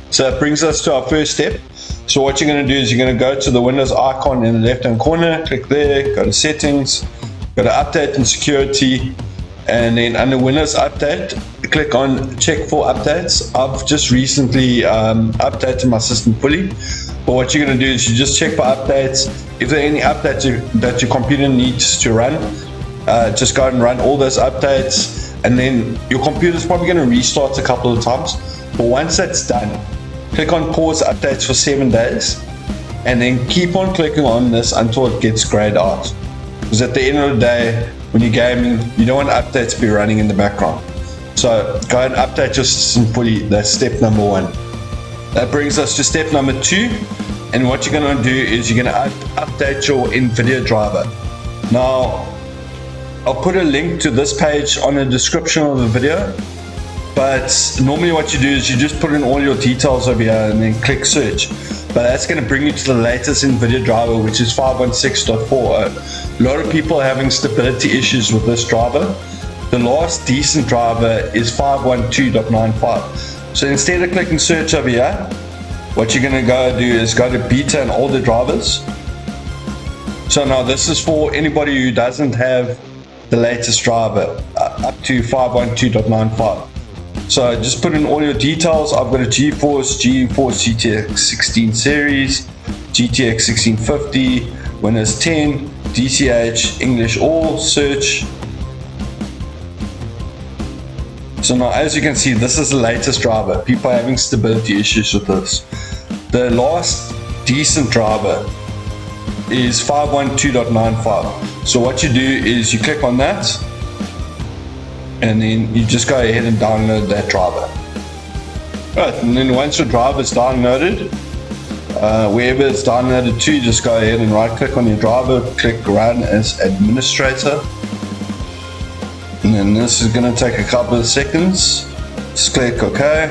So it brings us to our first step. So what you're going to do is you're going to go to the Windows icon in the left hand corner, click there, go to settings, go to update and security, and then under Windows Update, click on check for updates. I've just recently updated my system fully, but what you're going to do is you just check for updates. If there are any updates that your computer needs to run, just go and run all those updates, and then your computer's probably going to restart a couple of times. But once that's done, click on pause updates for 7 days, and then keep on clicking on this until it gets grayed out. Because at the end of the day, when you're gaming, you don't want updates to be running in the background. So go and update your system fully. That's step number 1. That brings us to step number 2. And what you're going to do is you're going to update your Nvidia driver. Now, I'll put a link to this page on the description of the video. But normally what you do is you just put in all your details over here and then click search. But that's going to bring you to the latest Nvidia driver, which is 516.40. A lot of people are having stability issues with this driver. The last decent driver is 512.95. So instead of clicking search over here, what you're going to go do is go to beta and older drivers. So now this is for anybody who doesn't have the latest driver up to 512.95. So just put in all your details. I've got a GeForce GTX 16 series, GTX 1650, Windows 10, DCH, English all, search. So now as you can see, this is the latest driver. People are having stability issues with this. The last decent driver is 512.95. So what you do is you click on that, and then you just go ahead and download that driver. Right, and then once your driver is downloaded, wherever it's downloaded to, just go ahead and right click on your driver, click run as administrator. And then this is going to take a couple of seconds. Just click OK.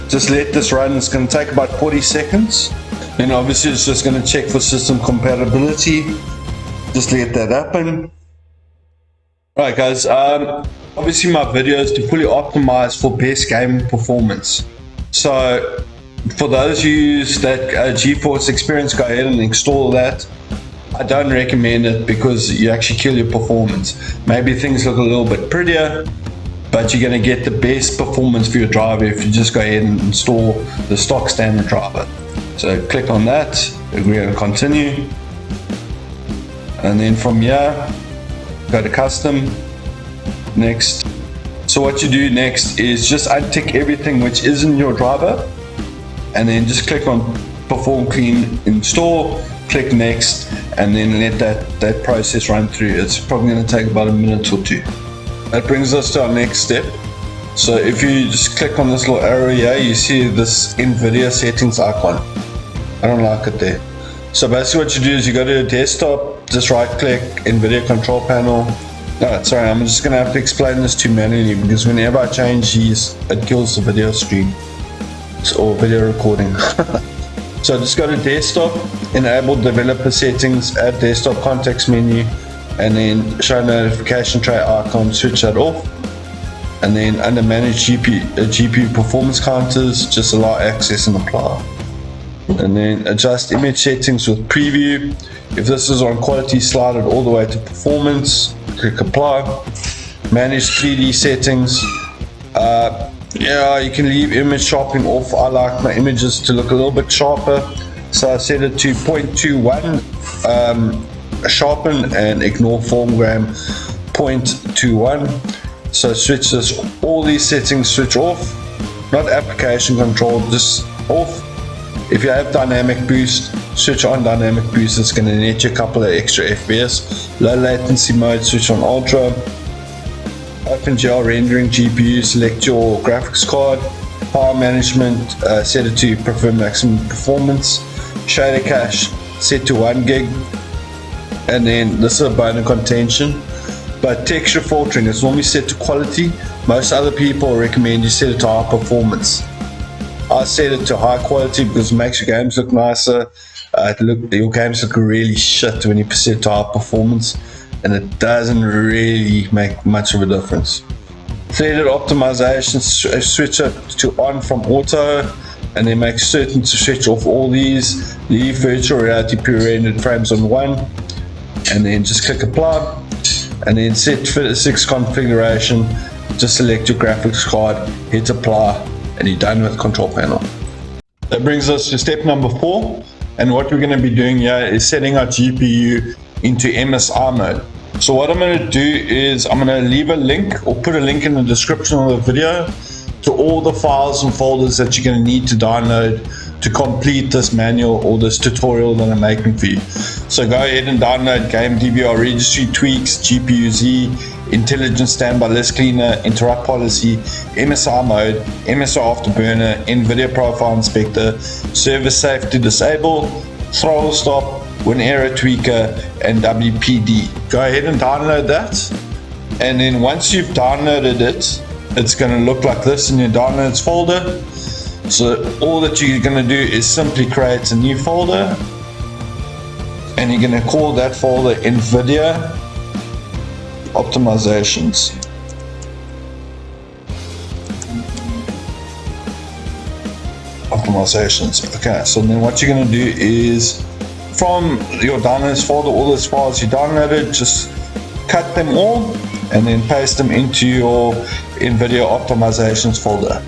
Just let this run. It's going to take about 40 seconds. Then obviously it's just going to check for system compatibility. Just let that happen. Alright guys, obviously my video is to fully optimize for best gaming performance. So for those who use that GeForce experience, go ahead and install that. I don't recommend it because you actually kill your performance. Maybe things look a little bit prettier, but you're going to get the best performance for your driver if you just go ahead and install the stock standard driver. So click on that, agree and continue, and then from here go to custom, next. So what you do next is just untick everything which is in your driver, and then just click on perform clean install, click next, and then let that process run through. It's probably going to take about a minute or two. That brings us to our next step. So if you just click on this little arrow here, you see this Nvidia settings icon. I don't like it there. So basically what you do is you go to your desktop, just right click, Nvidia control panel. No, sorry, I'm just going to have to explain this to you manually, because whenever I change these, it kills the video stream or video recording. So just go to desktop, enable developer settings, add desktop context menu, and then show notification tray icon, switch that off. And then under manage GPU performance counters, just allow access and apply. And then adjust image settings with preview. If this is on quality, slide it all the way to performance, click apply. Manage 3D settings. Yeah, you can leave image sharpening off. I like my images to look a little bit sharper, so I set it to 0.21 sharpen, and ignore foreground 0.21. So switch this, all these settings switch off, not application control, just off. If you have dynamic boost, switch on dynamic boost. It's going to net you a couple of extra FPS. Low latency mode, switch on ultra. OpenGL rendering GPU, select your graphics card. Power management, set it to prefer maximum performance. Shader cache, set to 1 gig. And then this is a bone of contention, but texture filtering is normally set to quality. Most other people recommend you set it to high performance. I set it to high quality because it makes your games look nicer. Your games look really shit when you set it to high performance, and it doesn't really make much of a difference. Threaded optimization, switch it to on from auto. and then make certain to switch off all these, leave virtual reality pre-rendered frames on 1, and then just click apply, and then set physics configuration, just select your graphics card, hit apply, and you're done with the control panel. That brings us to step number 4, and what we're going to be doing here is setting our GPU into MSI mode. So what I'm going to do is I'm going to leave a link or put a link in the description of the video to all the files and folders that you're going to need to download to complete this manual or this tutorial that I'm making for you. So go ahead and download GameDVR registry tweaks, GPU-Z, intelligent standby list cleaner, interrupt policy, MSI mode, MSI Afterburner, Nvidia profile inspector, service safety disable, Throttlestop, Winaero tweaker, and WPD. Go ahead and download that, and then once you've downloaded it, it's going to look like this in your downloads folder. So all that you're going to do is simply create a new folder, and you're going to call that folder Nvidia optimizations. Okay, so then what you're going to do is from your downloads folder, all those files you downloaded, just cut them all and then paste them into your Nvidia optimizations folder.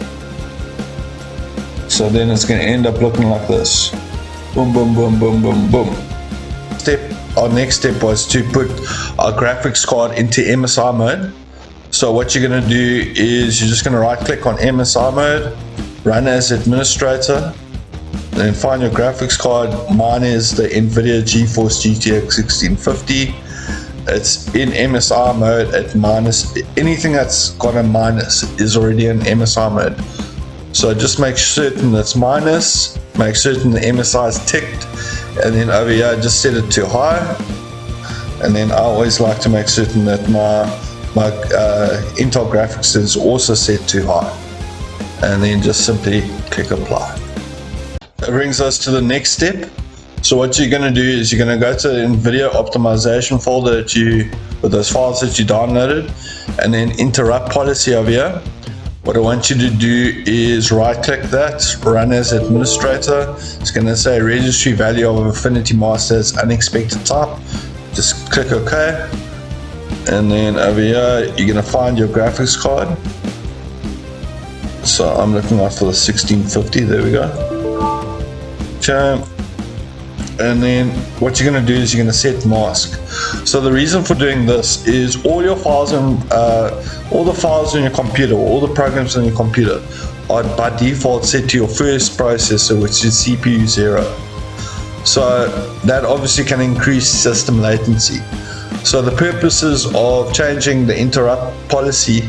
So then it's going to end up looking like this. Boom, boom, boom, boom, boom, boom. Our next step was to put our graphics card into MSI mode. So what you're going to do is you're just going to right click on MSI mode, run as administrator, then find your graphics card. Mine is the Nvidia GeForce GTX 1650. It's in MSI mode at minus. Anything that's got a minus is already in MSI mode. So just make certain that's minus, make certain the MSI is ticked, and then over here just set it to high. And then I always like to make certain that my Intel graphics is also set to high, and then just simply click apply. That brings us to the next step. So what you're going to do is you're going to go to the Nvidia optimization folder with those files that you downloaded, and then interrupt policy over here. What I want you to do is right click that, run as administrator. It's going to say registry value of affinity master as unexpected type. Just click OK, and then over here you're going to find your graphics card. So I'm looking out for the 1650. There we go. Okay. And then what you're going to do is you're going to set mask. So the reason for doing this is all your files and all the files on your computer, all the programs on your computer are by default set to your first processor, which is CPU 0. So that obviously can increase system latency. So the purposes of changing the interrupt policy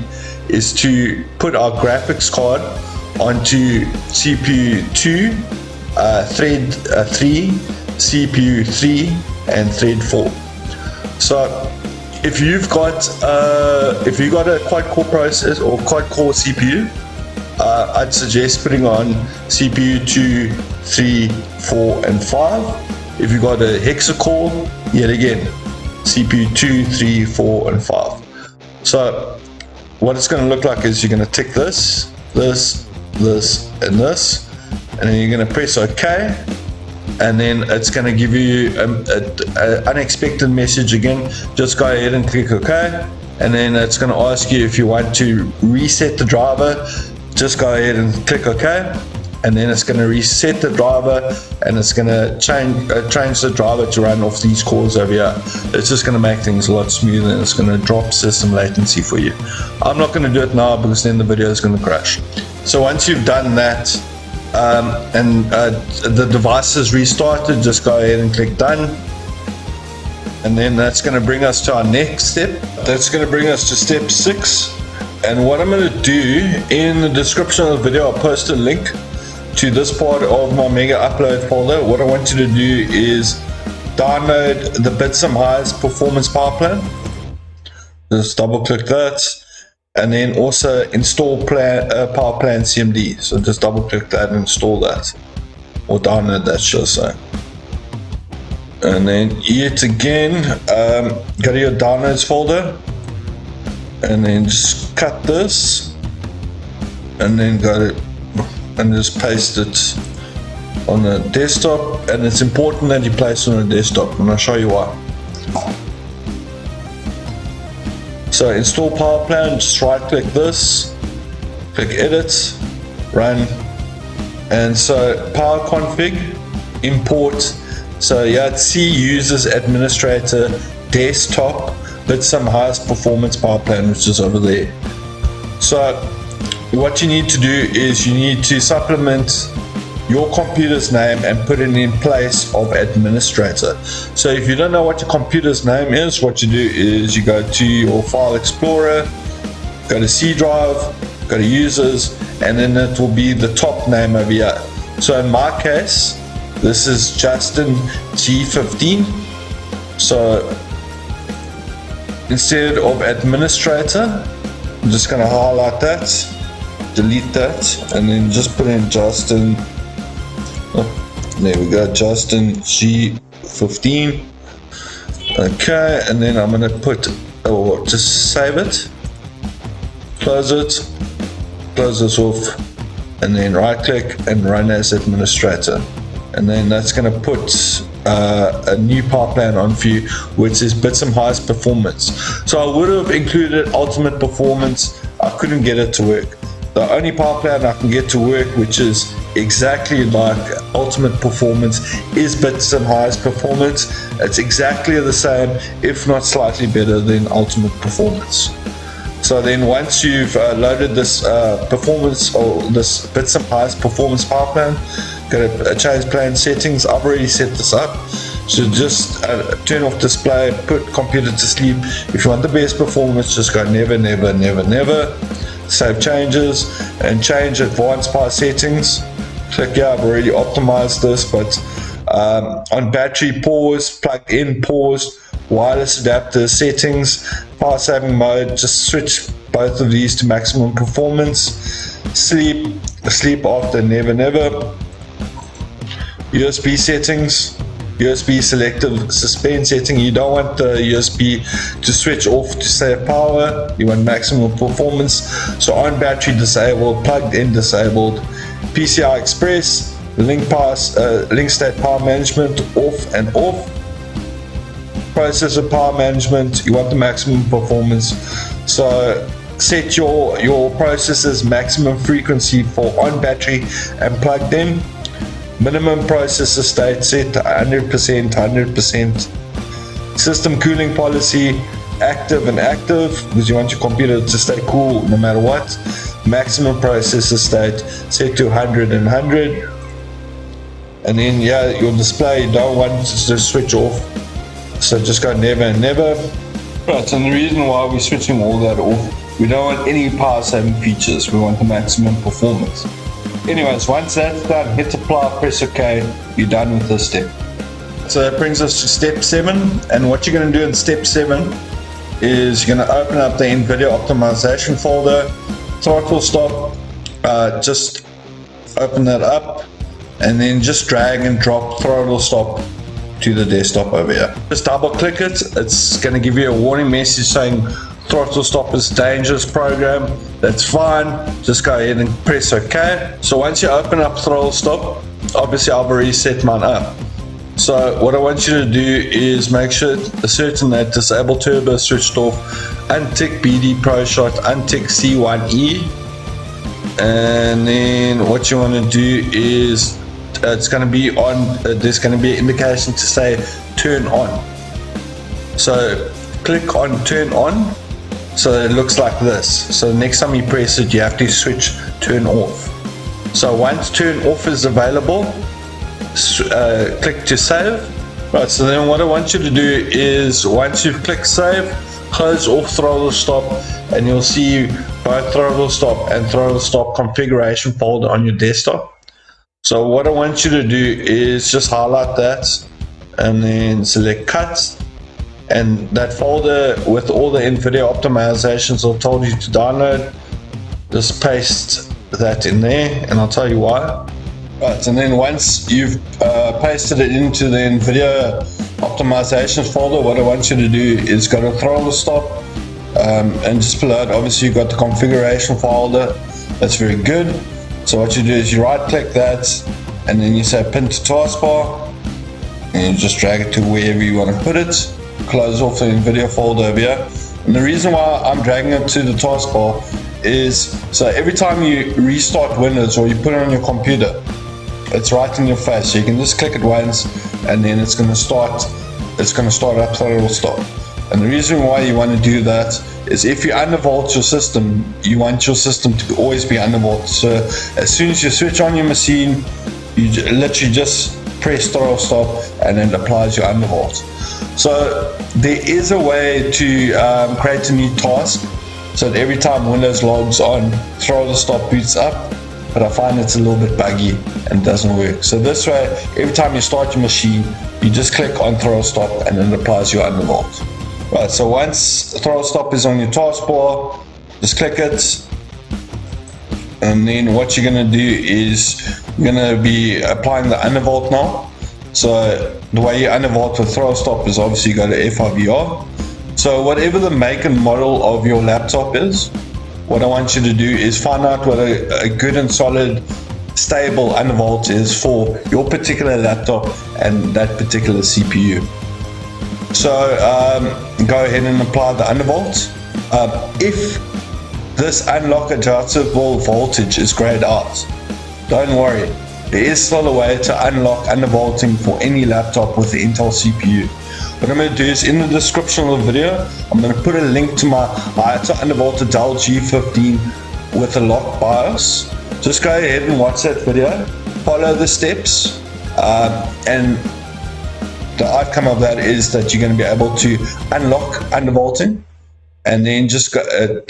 is to put our graphics card onto CPU 2, thread 3, CPU 3, and thread 4. So if you've got a quad-core processor or quad-core CPU, I'd suggest putting on CPU 2, 3, 4, and 5. If you've got a hexa-core, yet again, CPU 2, 3, 4, and 5. So what it's going to look like is you're going to tick this, this, this, and this, and then you're going to press OK. And then it's going to give you an unexpected message again. Just go ahead and click OK, and then it's going to ask you if you want to reset the driver. Just go ahead and click OK, and then it's going to reset the driver, and it's going to change the driver to run off these cores over here. It's just going to make things a lot smoother, and it's going to drop system latency for you. I'm not going to do it now because then the video is going to crash. So once you've done that, and the device is restarted, just go ahead and click done, and then that's going to bring us to our next step. That's going to bring us to step 6, and what I'm going to do in the description of the video, I'll post a link to this part of my mega upload folder. What I want you to do is download the Bits and Highs performance power plan. Just double click that, and then also install power plan CMD. So just double click that and install that, or download that, should I say. And then yet again, go to your downloads folder, and then just cut this, and then go to and just paste it on the desktop. And it's important that you place it on the desktop, and I'll show you why. So install power plan, just right click this, click edit, run, and so power config, import. So yeah, it's C users administrator desktop, but some highest performance power plan, which is over there. So what you need to do is you need to supplement your computer's name and put it in place of administrator. So if you don't know what your computer's name is, what you do is you go to your file explorer, go to C drive, go to users, and then it will be the top name over here. So in my case, this is Justin G15. So instead of administrator, I'm just going to highlight that, delete that, and then just put in Justin. Oh, there we go, Justin G15. Okay, and then I'm going to put, or just save it, close this off, and then right click and run as administrator. And then that's going to put a new power plan on for you, which is Bitsum highest performance. So I would have included ultimate performance, I couldn't get it to work. The only power plan I can get to work, which is exactly like ultimate performance, is Bitsum highest performance. It's exactly the same, if not slightly better than ultimate performance. So then once you've loaded this performance, or this Bitsum highest performance power plan, go to change plan settings. I've already set this up. So just turn off display, put computer to sleep. If you want the best performance, just go never, never, never, never. Save changes and change advanced power settings. Click here, I've already optimized this, but on battery, pause, plugged in, pause, wireless adapter settings, power saving mode, just switch both of these to maximum performance. Sleep after, never, never. USB settings, USB selective suspend setting. You don't want the USB to switch off to save power, you want maximum performance. So on battery disabled, plugged in disabled. PCI Express, link state power management off and off. Processor power management, you want the maximum performance. So set your processor's maximum frequency for on battery and plugged in. Minimum processor state set to 100%. System cooling policy, active and active, because you want your computer to stay cool no matter what. Maximum processor state set to 100 and 100. And then yeah, your display, you don't want to switch off. So just go never and never. Right, and the reason why we're switching all that off, we don't want any power saving features, we want the maximum performance. Anyways, once that's done, hit apply, press OK, you're done with this step. So that brings us to step 7, and what you're going to do in step 7 is you're going to open up the Nvidia optimization folder, Throttlestop, just open that up, and then just drag and drop Throttlestop to the desktop over here. Just double click it, it's going to give you a warning message saying Throttlestop is dangerous program. That's fine, just go ahead and press OK. So once you open up Throttlestop, obviously I've already set mine up. So what I want you to do is make sure certain that disable turbo is switched off, untick BD Pro Shot, untick C1E, and then what you want to do is it's going to be on, there's going to be an indication to say turn on. So click on turn on, so it looks like this. So next time you press it, you have to switch turn off. So once turn off is available, click to save. Right, so then what I want you to do is once you've clicked save, close off Throttlestop, and you'll see both Throttlestop and Throttlestop configuration folder on your desktop. So what I want you to do is just highlight that and then select cut, and that folder with all the Nvidia optimizations I told you to download, just paste that in there, and I'll tell you why. Right, and then once you've pasted it into the Nvidia optimizations folder, what I want you to do is go to Throttlestop and just pull out. Obviously you've got the configuration folder, that's very good. So what you do is you right click that, and then you say pin to taskbar, and you just drag it to wherever you want to put it. Close off the Nvidia folder over here. And the reason why I'm dragging it to the taskbar is so every time you restart Windows or you put it on your computer, it's right in your face. So you can just click it once, and then it's going to start up Throttlestop. And the reason why you want to do that is if you undervolt your system, you want your system to always be undervolt. So as soon as you switch on your machine, you literally just press Throttlestop and it applies your undervolt. So there is a way to create a new task so that every time Windows logs on, Throttlestop boots up, but I find it's a little bit buggy and doesn't work. So this way, every time you start your machine, you just click on Throttlestop and it applies your undervolt. Right, so once Throttlestop is on your taskbar, just click it, and then what you're going to do is you're going to be applying the undervolt now. So the way you undervolt with Throttlestop is obviously you go to FIVR. So whatever the make and model of your laptop is, what I want you to do is find out what a good and solid stable undervolt is for your particular laptop and that particular CPU. So go ahead and apply the undervolt. If this unlock adjustable voltage is grayed out, don't worry, there is still a way to unlock undervolting for any laptop with the Intel CPU. What I'm going to do is in the description of the video, I'm going to put a link to my undervolted Dell G15 with a lock BIOS. Just go ahead and watch that video, follow the steps, and the outcome of that is that you're going to be able to unlock undervolting. And then just go,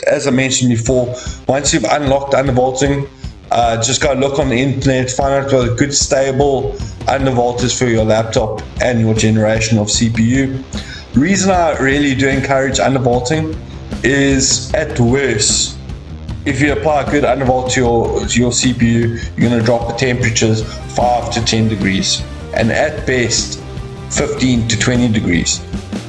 as I mentioned before, once you've unlocked undervolting, just go look on the internet, find out what a good stable undervolt is for your laptop and your generation of CPU. The reason I really do encourage undervolting is, at worst, if you apply a good undervolt to your CPU, you're going to drop the temperatures 5 to 10 degrees, and at best 15 to 20 degrees.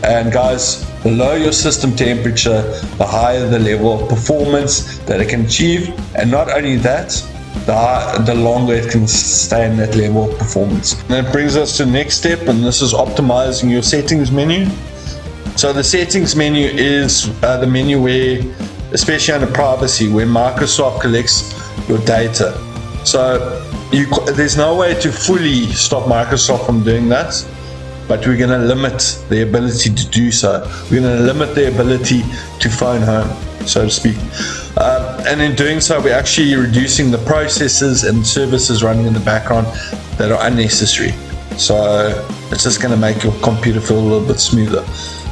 And guys, the lower your system temperature, the higher the level of performance that it can achieve. And not only that, the longer it can stay in that level of performance. And that brings us to the next step, and this is optimizing your settings menu. So the settings menu is the menu where, especially under privacy, where Microsoft collects your data. So there's no way to fully stop Microsoft from doing that, but we're going to limit the ability to do so. We're going to limit the ability to phone home, so to speak. And in doing so, we're actually reducing the processes and services running in the background that are unnecessary. So it's just going to make your computer feel a little bit smoother.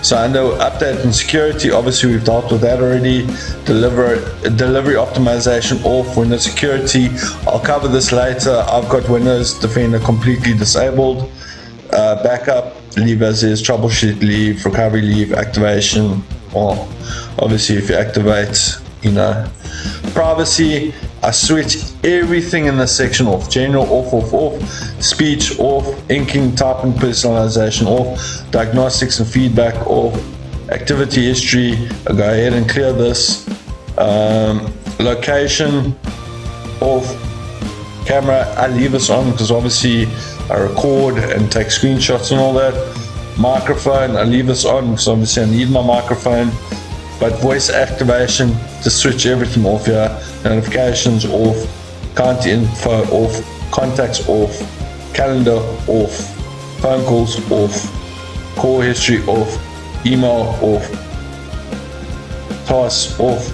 So under update and security, obviously we've dealt with that already. Delivery optimization off, Windows security, I'll cover this later. I've got Windows Defender completely disabled. Backup, leave as is, troubleshoot leave, recovery leave, activation. Well, obviously if you activate, privacy, I switch everything in this section off. General off, speech off, inking, typing, personalization off, diagnostics and feedback off, activity history, I go ahead and clear this, location off, camera, I leave this on because obviously I record and take screenshots and all that. Microphone, I leave this on because obviously I need my microphone. But voice activation, just switch everything off here. Notifications off, account info off, contacts off, calendar off, phone calls off, call history off, email off, tasks off,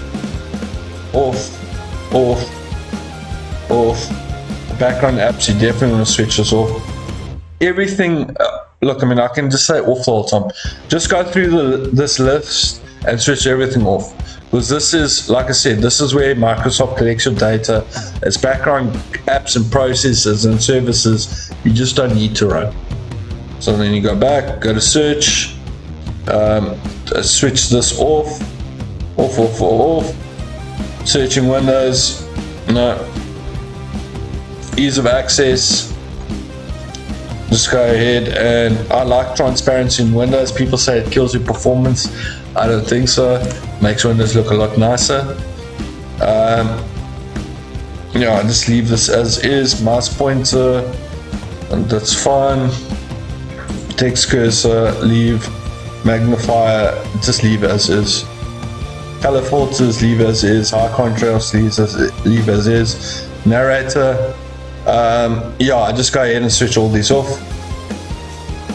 background apps, you definitely want to switch this off. Everything, look, I mean, I can just say off the whole time. Just go through this list and switch everything off, because this is, like I said, this is where Microsoft collects your data. It's background apps and processes and services you just don't need to run. So then you go back, go to search, switch this off, searching Windows, no, ease of access, just go ahead. And I like transparency in Windows. People say it kills your performance. I don't think so. Makes Windows look a lot nicer. yeah, I just leave this as is. Mouse pointer, and that's fine. Text cursor, leave. Magnifier, just leave as is. Color filters, leave as is. High contrast, leave as is. Narrator, yeah, I just go ahead and switch all these off.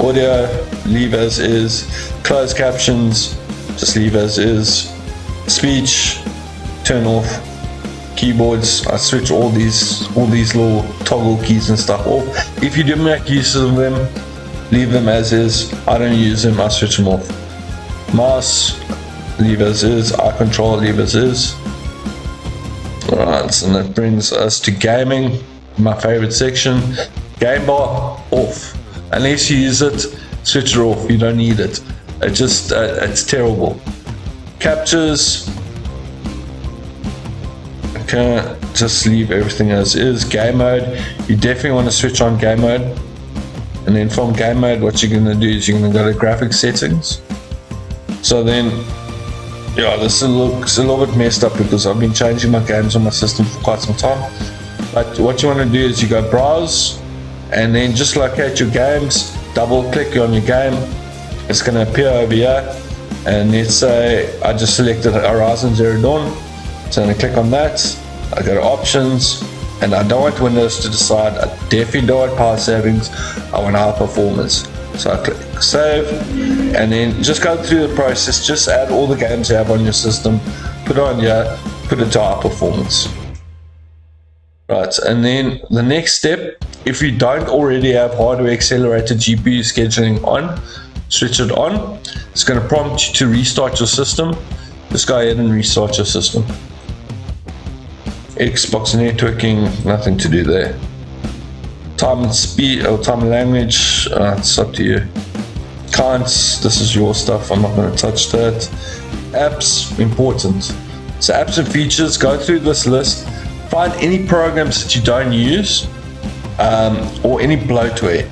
Audio, leave as is. Closed captions, just leave as is. Speech, turn off. Keyboards, I switch all these little toggle keys and stuff off. If you do make use of them, leave them as is. I don't use them, I switch them off. Mouse, leave as is. Eye control, leave as is. Alright, so that brings us to gaming, my favorite section. Game bar, off. Unless you use it, switch it off. You don't need it. It's terrible. Captures, okay, just leave everything as is. Game mode, you definitely want to switch on game mode. And then from game mode, what you're going to do is you're going to go to graphics settings. So then, yeah, this looks a little bit messed up because I've been changing my games on my system for quite some time. But what you want to do is you go browse, and then just locate your games, double click on your game. It's going to appear over here, and let's say I just selected Horizon Zero Dawn. So I'm going to click on that. I go to options, and I don't want Windows to decide. I definitely don't want power savings. I want high performance. So I click save, and then just go through the process. Just add all the games you have on your system, put it on here, put it to high performance. Right, and then the next step, if you don't already have hardware accelerated GPU scheduling on, switch it on. It's going to prompt you to restart your system. Just go ahead and restart your system. Xbox networking, nothing to do there. Time and speed or time and language, it's up to you. Counts, this is your stuff, I'm not going to touch that. Apps, important. So apps and features, go through this list. Find any programs that you don't use or any bloatware.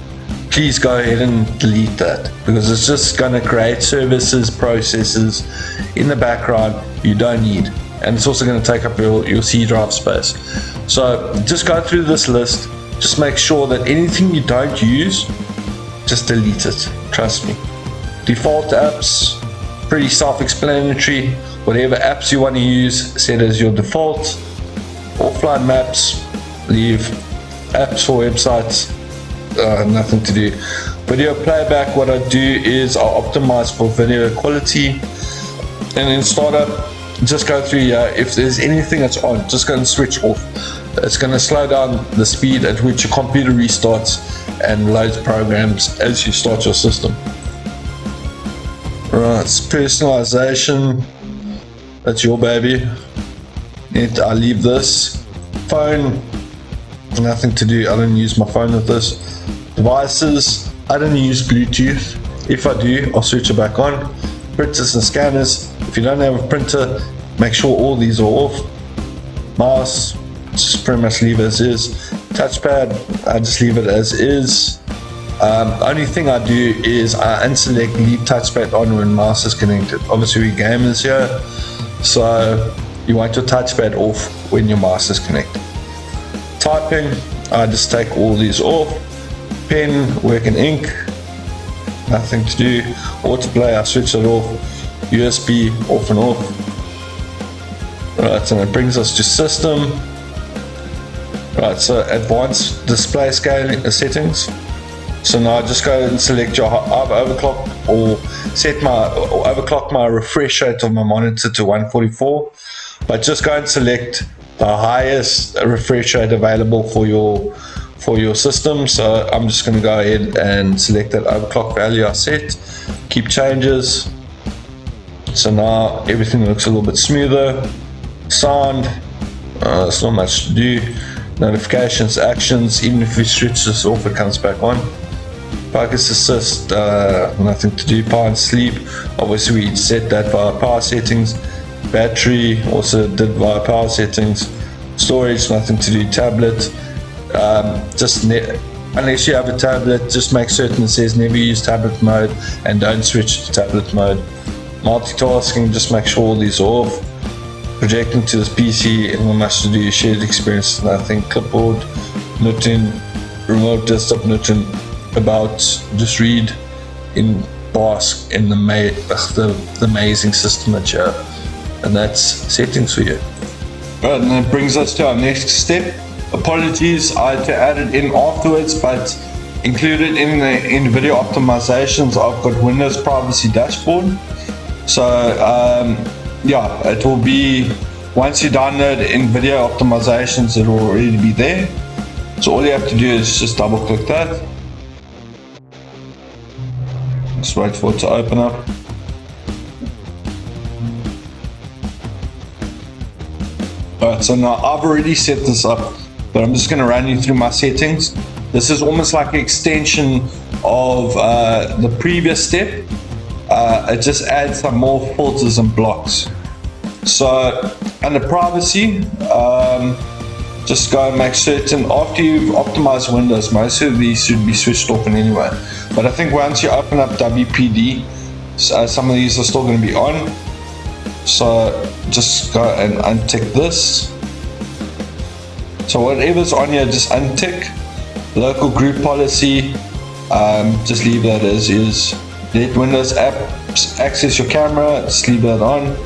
Please go ahead and delete that, because it's just going to create services, processes in the background you don't need, and it's also going to take up your C drive space. So just go through this list, just make sure that anything you don't use, just delete it, trust me. Default apps, pretty self-explanatory. Whatever apps you want to use, set as your default. Offline maps, leave. Apps for websites, nothing to do. Video playback, what I do is I optimize for video quality, and then startup, just go through here. If there's anything that's on, just go and switch off. It's going to slow down the speed at which your computer restarts and loads programs as you start your system. Right, personalization, that's your baby. I leave this. Phone, nothing to do. I don't use my phone with this. Devices, I don't use Bluetooth. If I do, I'll switch it back on. Printers and scanners, if you don't have a printer, make sure all these are off. Mouse, just pretty much leave as is. Touchpad, I just leave it as is. Only thing I do is I unselect leave touchpad on when mouse is connected. Obviously we gamers here, so you want your touchpad off when your mouse is connected. Typing, I just take all these off. Pen, work in ink, nothing to do. Autoplay, I switch it off. USB, off and off. Right, and it brings us to system. Right, so advanced display scaling settings. So now I just go and select your overclock or overclock my refresh rate of my monitor to 144. But just go and select the highest refresh rate available for your system. So I'm just going to go ahead and select that overclock value I set. Keep changes. So now everything looks a little bit smoother. Sound, there's not much to do. Notifications, actions, even if we switch this off, it comes back on. Focus assist, nothing to do. Power and sleep, obviously we set that via power settings. Battery, also did via power settings. Storage, nothing to do. Tablet, unless you have a tablet, just make certain it says never use tablet mode and don't switch to tablet mode. Multitasking, just make sure all these are off. projecting to this PC, and we must do shared experience. And I think clipboard, Newton, remote desktop Newton, about, just read in bask in the amazing system that you have, and that's settings for you. Right, and that brings us to our next step. Apologies, I had to add it in afterwards, but included in the Nvidia optimizations, I've got Windows Privacy Dashboard. So yeah, it will be, once you download Nvidia optimizations, it will already be there. So all you have to do is just double click that. Just wait for it to open up. Alright, so now I've already set this up, but I'm just going to run you through my settings. This is almost like an extension of the previous step. It just adds some more filters and blocks. So under privacy, just go and make certain, after you've optimized Windows, most of these should be switched off in anyway. But I think once you open up WPD, some of these are still going to be on. So just go and untick this. So whatever's on here, just untick. Local group policy, just leave that as is. Let Windows apps access your camera, just leave that on.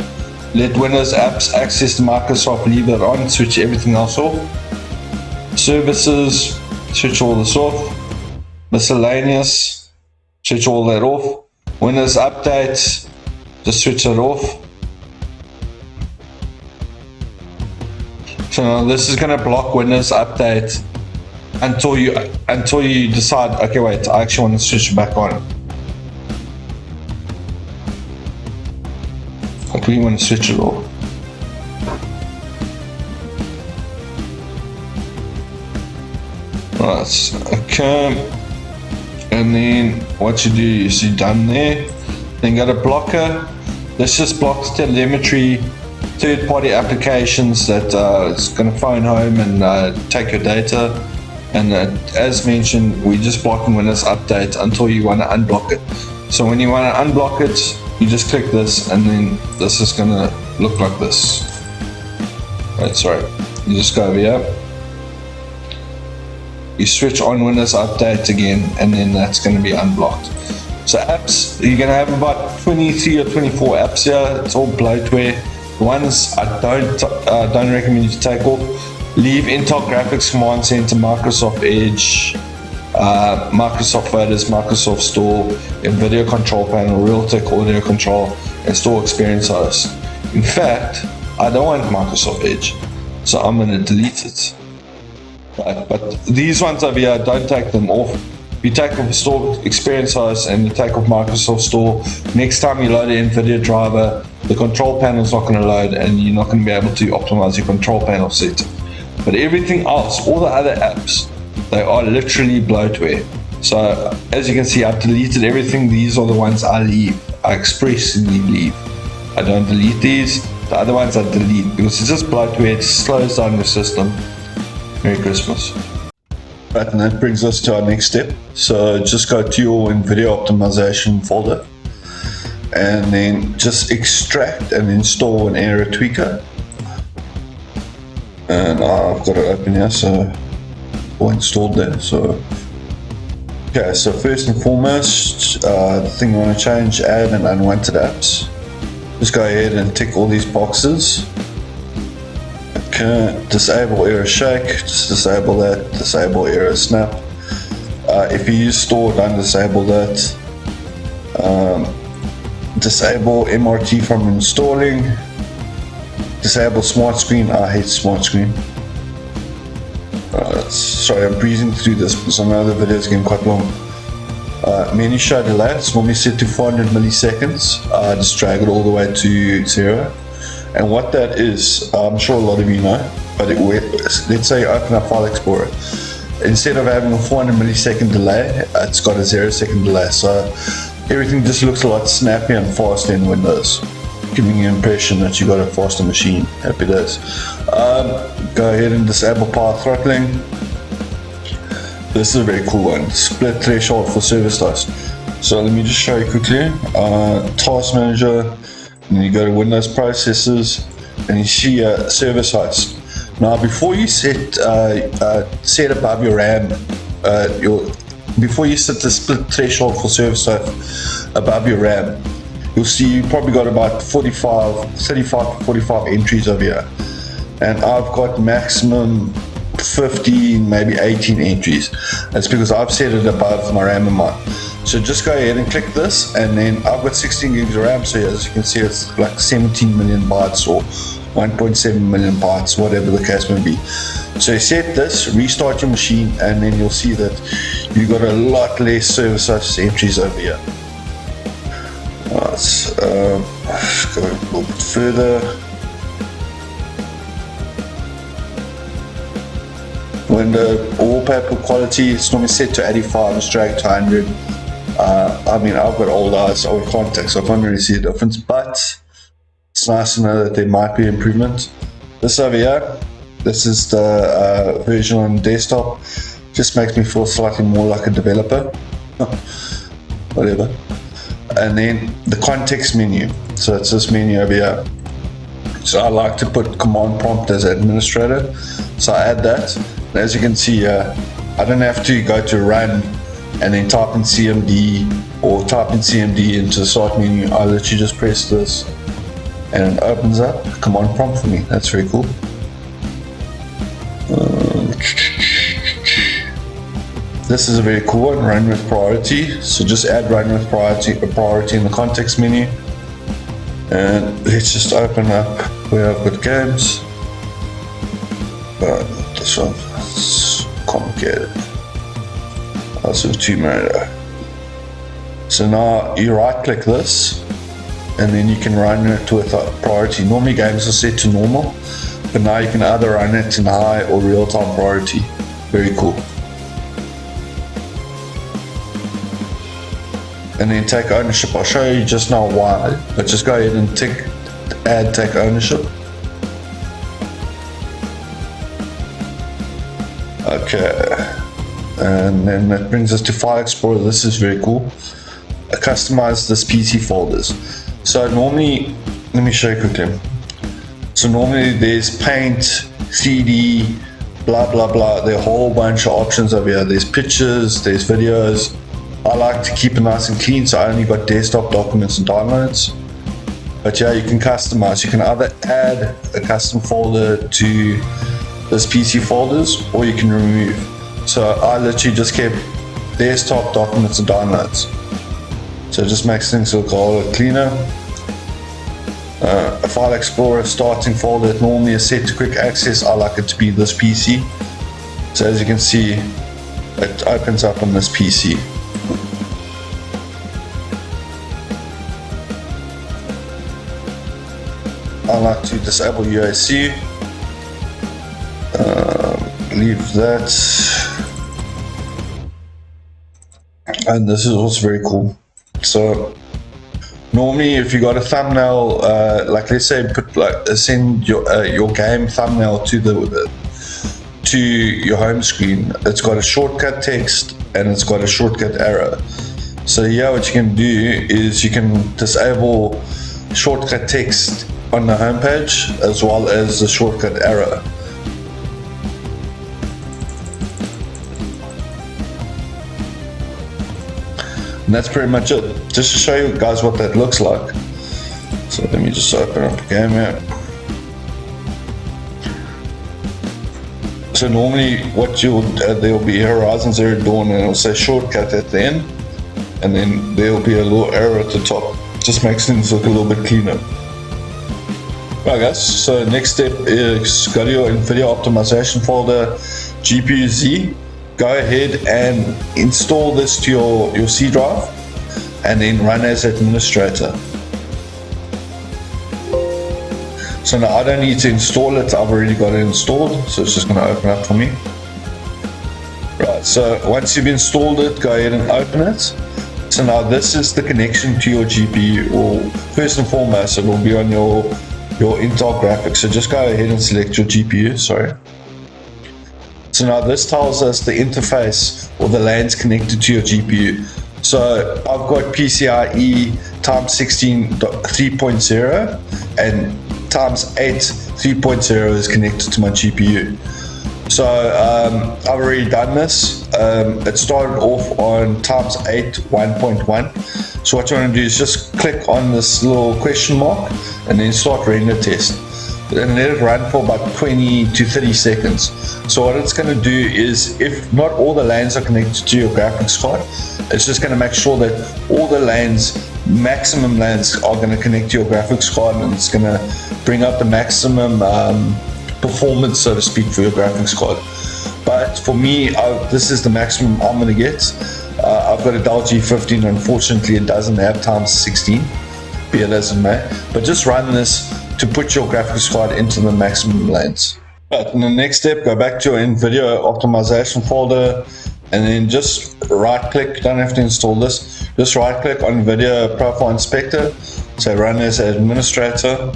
Let Windows apps access Microsoft, leave that on, switch everything else off. Services, switch all this off. Miscellaneous, switch all that off. Windows updates, just switch it off. So now this is going to block Windows update until you decide, okay, wait, I actually want to switch it back on. But we want to switch it off. Right, okay. And then what you do is you're done there. Then go to blocker. This just blocks telemetry, third-party applications that is going to phone home and take your data. And as mentioned, we're just blocking Windows Update until you want to unblock it. So when you want to unblock it, you just click this, and then this is going to look like this. Right, sorry. You just go over here. You switch on Windows Update again, and then that's going to be unblocked. So apps, you're going to have about 23 or 24 apps here. It's all bloatware. The ones I don't recommend you to take off. Leave Intel Graphics Command Center, Microsoft Edge, Microsoft Photos, Microsoft Store, Nvidia Control Panel, Realtek Audio Control, and Store Experience OS. In fact, I don't want Microsoft Edge, so I'm going to delete it. Right, but these ones over here, don't take them off. You take off Store Experience OS and you take off Microsoft Store. Next time you load an Nvidia driver, the control panel is not going to load, and you're not going to be able to optimize your control panel setting. But everything else, all the other apps, they are literally bloatware. So as you can see, I've deleted everything. These are the ones I leave. I expressly leave. I don't delete these. The other ones I delete because it's just bloatware. It slows down the system. Merry Christmas. Right, and that brings us to our next step. So just go to your Nvidia optimization folder and then just extract and install an error tweaker. And I've got it open here, so all installed there. So okay, so first and foremost, the thing I want to change, add and unwanted apps. Just go ahead and tick all these boxes. Okay, disable error shake, just disable that. Disable error snap. If you use store, don't disable that. Disable MRT from installing. Disable smart screen. I hate smart screen. Sorry, I'm breezing through this because I know the video is getting quite long. Menu show delay, it's normally set to 400 milliseconds. Just drag it all the way to 0. And what that is, I'm sure a lot of you know, but let's say you open up File Explorer. Instead of having a 400 millisecond delay, it's got a 0 second delay. So everything just looks a lot snappier and faster in Windows, giving you an impression that you got a faster machine. Happy days. Go ahead and disable power throttling. This is a very cool one. Split threshold for service task. So let me just show you quickly. Task manager, and you go to Windows processes. and you see service host. Now before you set above your RAM, before you set the split threshold for service host above your RAM, you'll see you probably got about 35 to 45 entries over here, and I've got maximum 15, maybe 18 entries. That's because I've set it above my RAM and mine. So just go ahead and click this, and then I've got 16 gigs of RAM, so as you can see it's like 17 million bytes or 1.7 million bytes, whatever the case may be. So you set this, restart your machine, and then you'll see that you've got a lot less service host entries over here. Let's go a little bit further. When the wallpaper quality is normally set to 85, it's dragged to 100. I mean, I've got old eyes, old contacts, so I can't really see a difference, but it's nice to know that there might be improvement. This over here, this is the version on desktop. Just makes me feel slightly more like a developer. Whatever. And then the context menu. So it's this menu over here. So I like to put command prompt as administrator. So I add that. And as you can see here, I don't have to go to run and then type in CMD or type in CMD into the start menu. I literally just press this and it opens up command prompt for me. That's very cool. This is a very cool one, run with priority. So just add run with priority in the context menu. And let's just open up where I've got games. This one, it's complicated. Also Tomorrow. So now you right click this, and then you can run it with a priority. Normally games are set to normal, but now you can either run it in high or real-time priority. Very cool. And then take ownership. I'll show you just now why, but just go ahead and add take ownership. Okay, and then that brings us to File Explorer. This is very cool. I customize this PC folders. So normally, let me show you quickly. So normally there's Paint, CD, blah blah blah. There are a whole bunch of options over here. There's pictures, there's videos. I like to keep it nice and clean, so I only got desktop documents and downloads. But yeah, you can customize. You can either add a custom folder to this PC folders, or you can remove. So I literally just kept desktop documents and downloads. So it just makes things look a whole lot cleaner. A File Explorer starting folder that normally is set to quick access, I like it to be this PC. So as you can see, it opens up on this PC. I like to disable UAC. Leave that. And this is also very cool. So normally if you got a thumbnail, like let's say send your game thumbnail to your home screen, it's got a shortcut text and it's got a shortcut arrow. So here what you can do is you can disable shortcut text on the home page as well as the shortcut arrow. And that's pretty much it. Just to show you guys what that looks like. So let me just open up a game here. So normally what there'll be Horizon Zero Dawn and it'll say shortcut at the end, and then there'll be a little arrow at the top. Just makes things look a little bit cleaner. Right guys, so next step is go to your Nvidia optimization folder, GPU Z. Go ahead and install this to your C drive and then run as administrator. So now I don't need to install it, I've already got it installed, so it's just going to open up for me. Right, so once you've installed it, go ahead and open it. So now this is the connection to your GPU, or first and foremost it will be on your Intel graphics. So just go ahead and select your GPU, sorry. So now this tells us the interface or the LANs connected to your GPU. So I've got PCIe times 16 3.0 and times 8 3.0 is connected to my GPU. So I've already done this. It started off on times 8 1.1. So what you want to do is just click on this little question mark and then start render test. And let it run for about 20 to 30 seconds. So what it's going to do is, if not all the lanes are connected to your graphics card, it's just going to make sure that all the lanes, maximum lanes, are going to connect to your graphics card, and it's going to bring up the maximum performance, so to speak, for your graphics card. But for me, this is the maximum I'm going to get. I've got a Dell G15. Unfortunately, it doesn't have times 16, be it as it may. But just run this to put your graphics card into the maximum lanes. But in the next step, go back to your Nvidia optimization folder, and then just right click. You don't have to install this, just right click on Nvidia Profile Inspector, say run as administrator.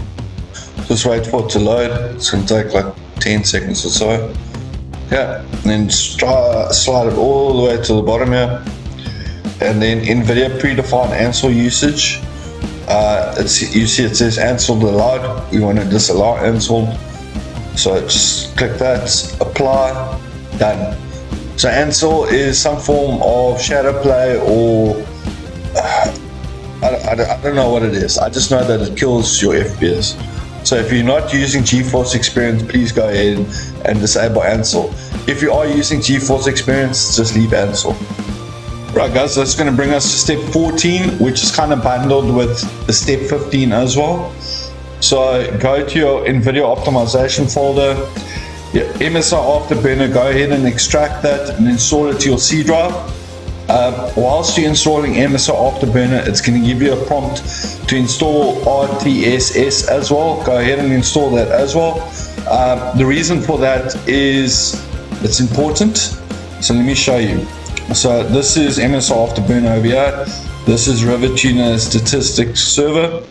Just wait for it to load. It's going to take like 10 seconds or so. Yeah, and then slide it all the way to the bottom here, and then Nvidia predefined Ansel usage. You see it says Ansel allowed. We want to disallow Ansel, so just click that, apply, done. So Ansel is some form of shadow play, or I don't know what it is. I just know that it kills your FPS. So if you're not using GeForce Experience, please go ahead and disable Ansel. If you are using GeForce Experience, just leave Ansel. Right guys, that's going to bring us to step 14, which is kind of bundled with the step 15 as well. So go to your Nvidia optimization folder, your MSI Afterburner, go ahead and extract that and install it to your C drive. Whilst you're installing MSI Afterburner, it's going to give you a prompt to install RTSS as well. Go ahead and install that as well. The reason for that is it's important. So let me show you. So this is MSI Afterburner over here. This is RiverTuner Statistics Server.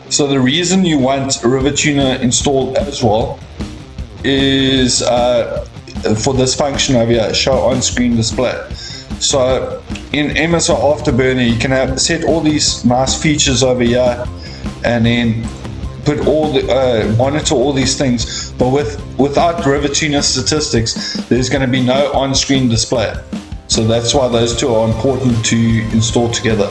So the reason you want RiverTuner installed as well is for this function over here, show on-screen display. So in MSI Afterburner, you can set all these nice features over here, and then put all the monitor all these things. But without RiverTuner Statistics, there's going to be no on-screen display. So that's why those two are important to install together.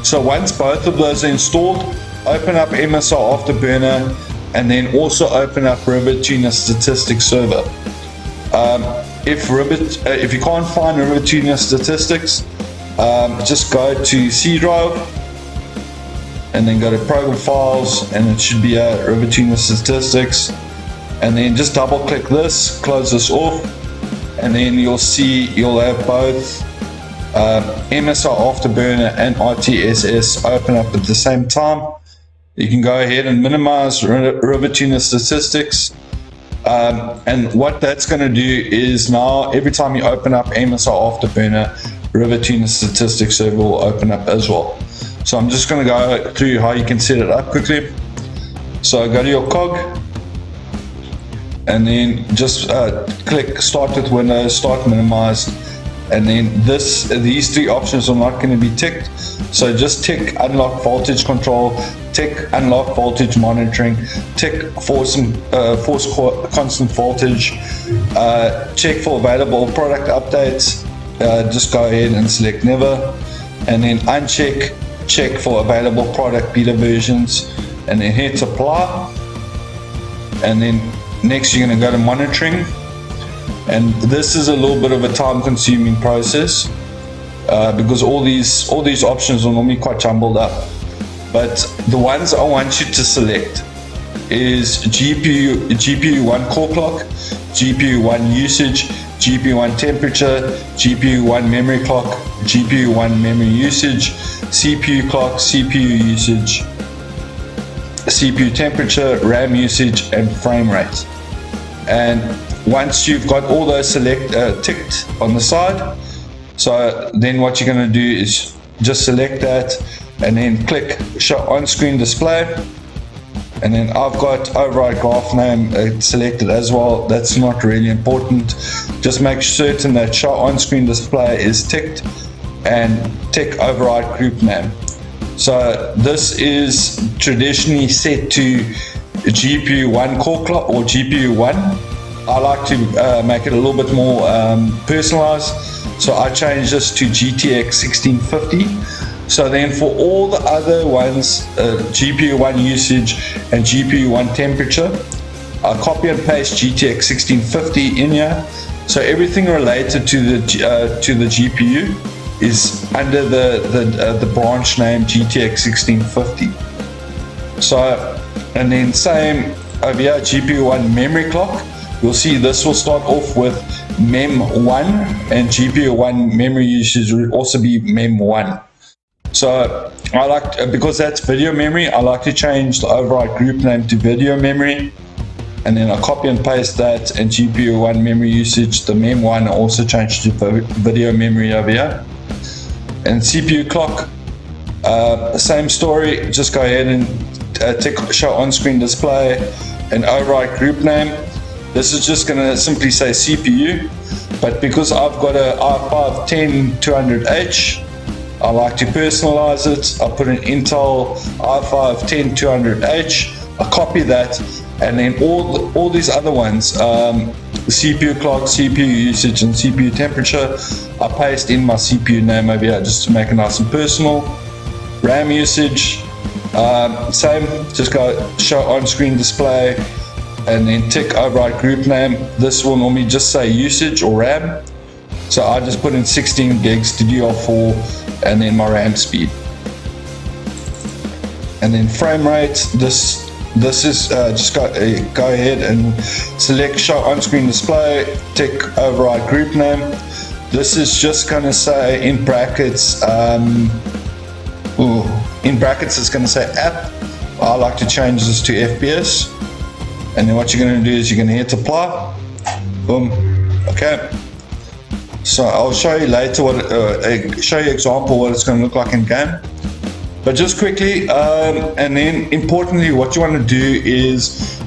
So once both of those are installed, open up MSI Afterburner, and then also open up RiverTuner Statistics Server. If you can't find RiverTuner Statistics, just go to C drive and then go to Program Files, and it should be RiverTuner Statistics, and then just double click this, close this off, and then you'll have both MSI Afterburner and RTSS open up at the same time. You can go ahead and minimize RiverTuner Statistics, and what that's going to do is now every time you open up MSI Afterburner, RiverTuner Statistics Server will open up as well. So I'm just going to go through how you can set it up quickly. So go to your cog, and then just click Start with Windows, Start Minimized, and then these three options are not going to be ticked. So just tick Unlock Voltage Control, tick Unlock Voltage Monitoring, tick Force Constant Voltage, check for available product updates, just go ahead and select Never, and then uncheck check for available product beta versions, and then hit Apply. And then next you're going to go to monitoring, and this is a little bit of a time consuming process because all these options are normally quite jumbled up, but the ones I want you to select is GPU 1 core clock, GPU 1 usage, GPU 1 temperature, GPU 1 memory clock, GPU 1 memory usage, CPU clock, CPU usage, CPU temperature, RAM usage, and frame rate. And once you've got all those ticked on the side, so then what you're going to do is just select that and then click Show On-Screen Display, and then I've got Override Graph Name selected as well. That's not really important. Just make certain that Show On-Screen Display is ticked, and tick Override Group Name. So this is traditionally set to GPU 1 core clock or GPU 1. I like to make it a little bit more personalized, so I changed this to GTX 1650. So then for all the other ones, GPU 1 usage and GPU 1 temperature, I copy and paste GTX 1650 in here. So everything related to the GPU is under the branch name GTX 1650. So, and then same over here, GPU 1 memory clock. You'll see this will start off with MEM1, and GPU 1 memory usage will also be MEM1. So I like, because that's video memory, I like to change the override group name to video memory, and then I copy and paste that, and GPU 1 memory usage, the MEM1 I also change to video memory over here. And CPU clock, same story, just go ahead and tick show on screen display and override group name. This is just going to simply say CPU, but because I've got a i5 10200H, I like to personalize it. I put an Intel i5 10200H, I copy that, and then all these other ones, CPU clock, CPU usage, and CPU temperature, I paste in my CPU name over here just to make it nice and personal. RAM usage, same, just go show on screen display and then tick override group name. This will normally just say usage or RAM, so I just put in 16 gigs to DDR4 and then my RAM speed. And then frame rate, this is just go ahead and select show on screen display, tick override group name. This is just going to say in brackets, it's going to say app. I like to change this to FPS, and then what you're going to do is you're going to hit apply. Boom. Okay, so I'll show you later show you example what it's going to look like in game. But just quickly, and then importantly, what you want to do is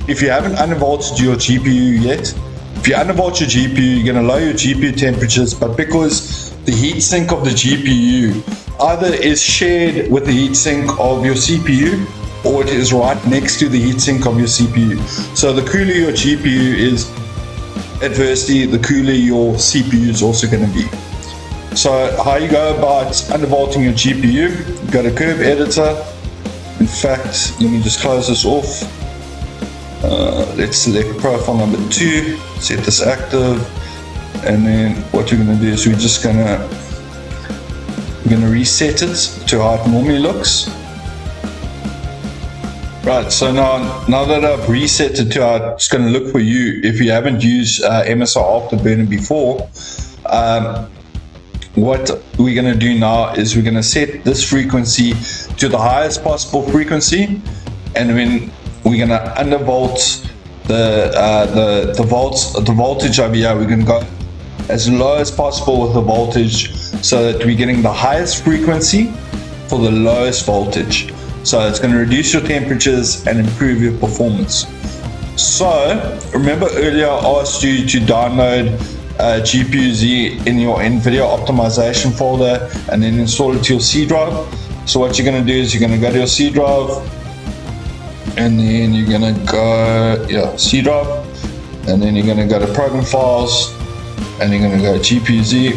if you haven't undervolted your GPU yet, if you undervolt your GPU, you're going to lower your GPU temperatures, but because the heatsink of the GPU either is shared with the heatsink of your CPU, or it is right next to the heatsink of your CPU. So the cooler your GPU is, adversely, the cooler your CPU is also going to be. So how you go about undervolting your GPU, go to curve editor. In fact, let me just close this off. Let's select profile number 2, set this active, and then what we're going to do is we're going to reset it to how it normally looks. Right, so now that I've reset it to how it's going to look for you, if you haven't used MSI Afterburner before, what we're going to do now is we're going to set this frequency to the highest possible frequency, and then we're going to undervolt the voltage over here. We're going to go as low as possible with the voltage so that we're getting the highest frequency for the lowest voltage. So it's going to reduce your temperatures and improve your performance. So remember earlier I asked you to download GPU-Z in your Nvidia optimization folder and then install it to your C drive. So what you're going to do is you're going to go to your C drive, and then you're going to go C drive, and then you're going to go to program files, and you're going to go to GPU-Z,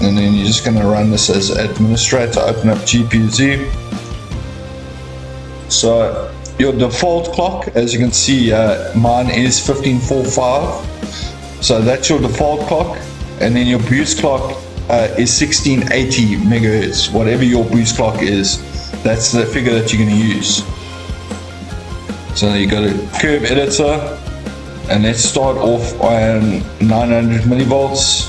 and then you're just going to run this as administrator, open up GPU-Z. So your default clock, as you can see, mine is 1545. So that's your default clock, and then your boost clock is 1680 megahertz. Whatever your boost clock is, that's the figure that you're going to use. So you go to curve editor, and let's start off on 900 millivolts,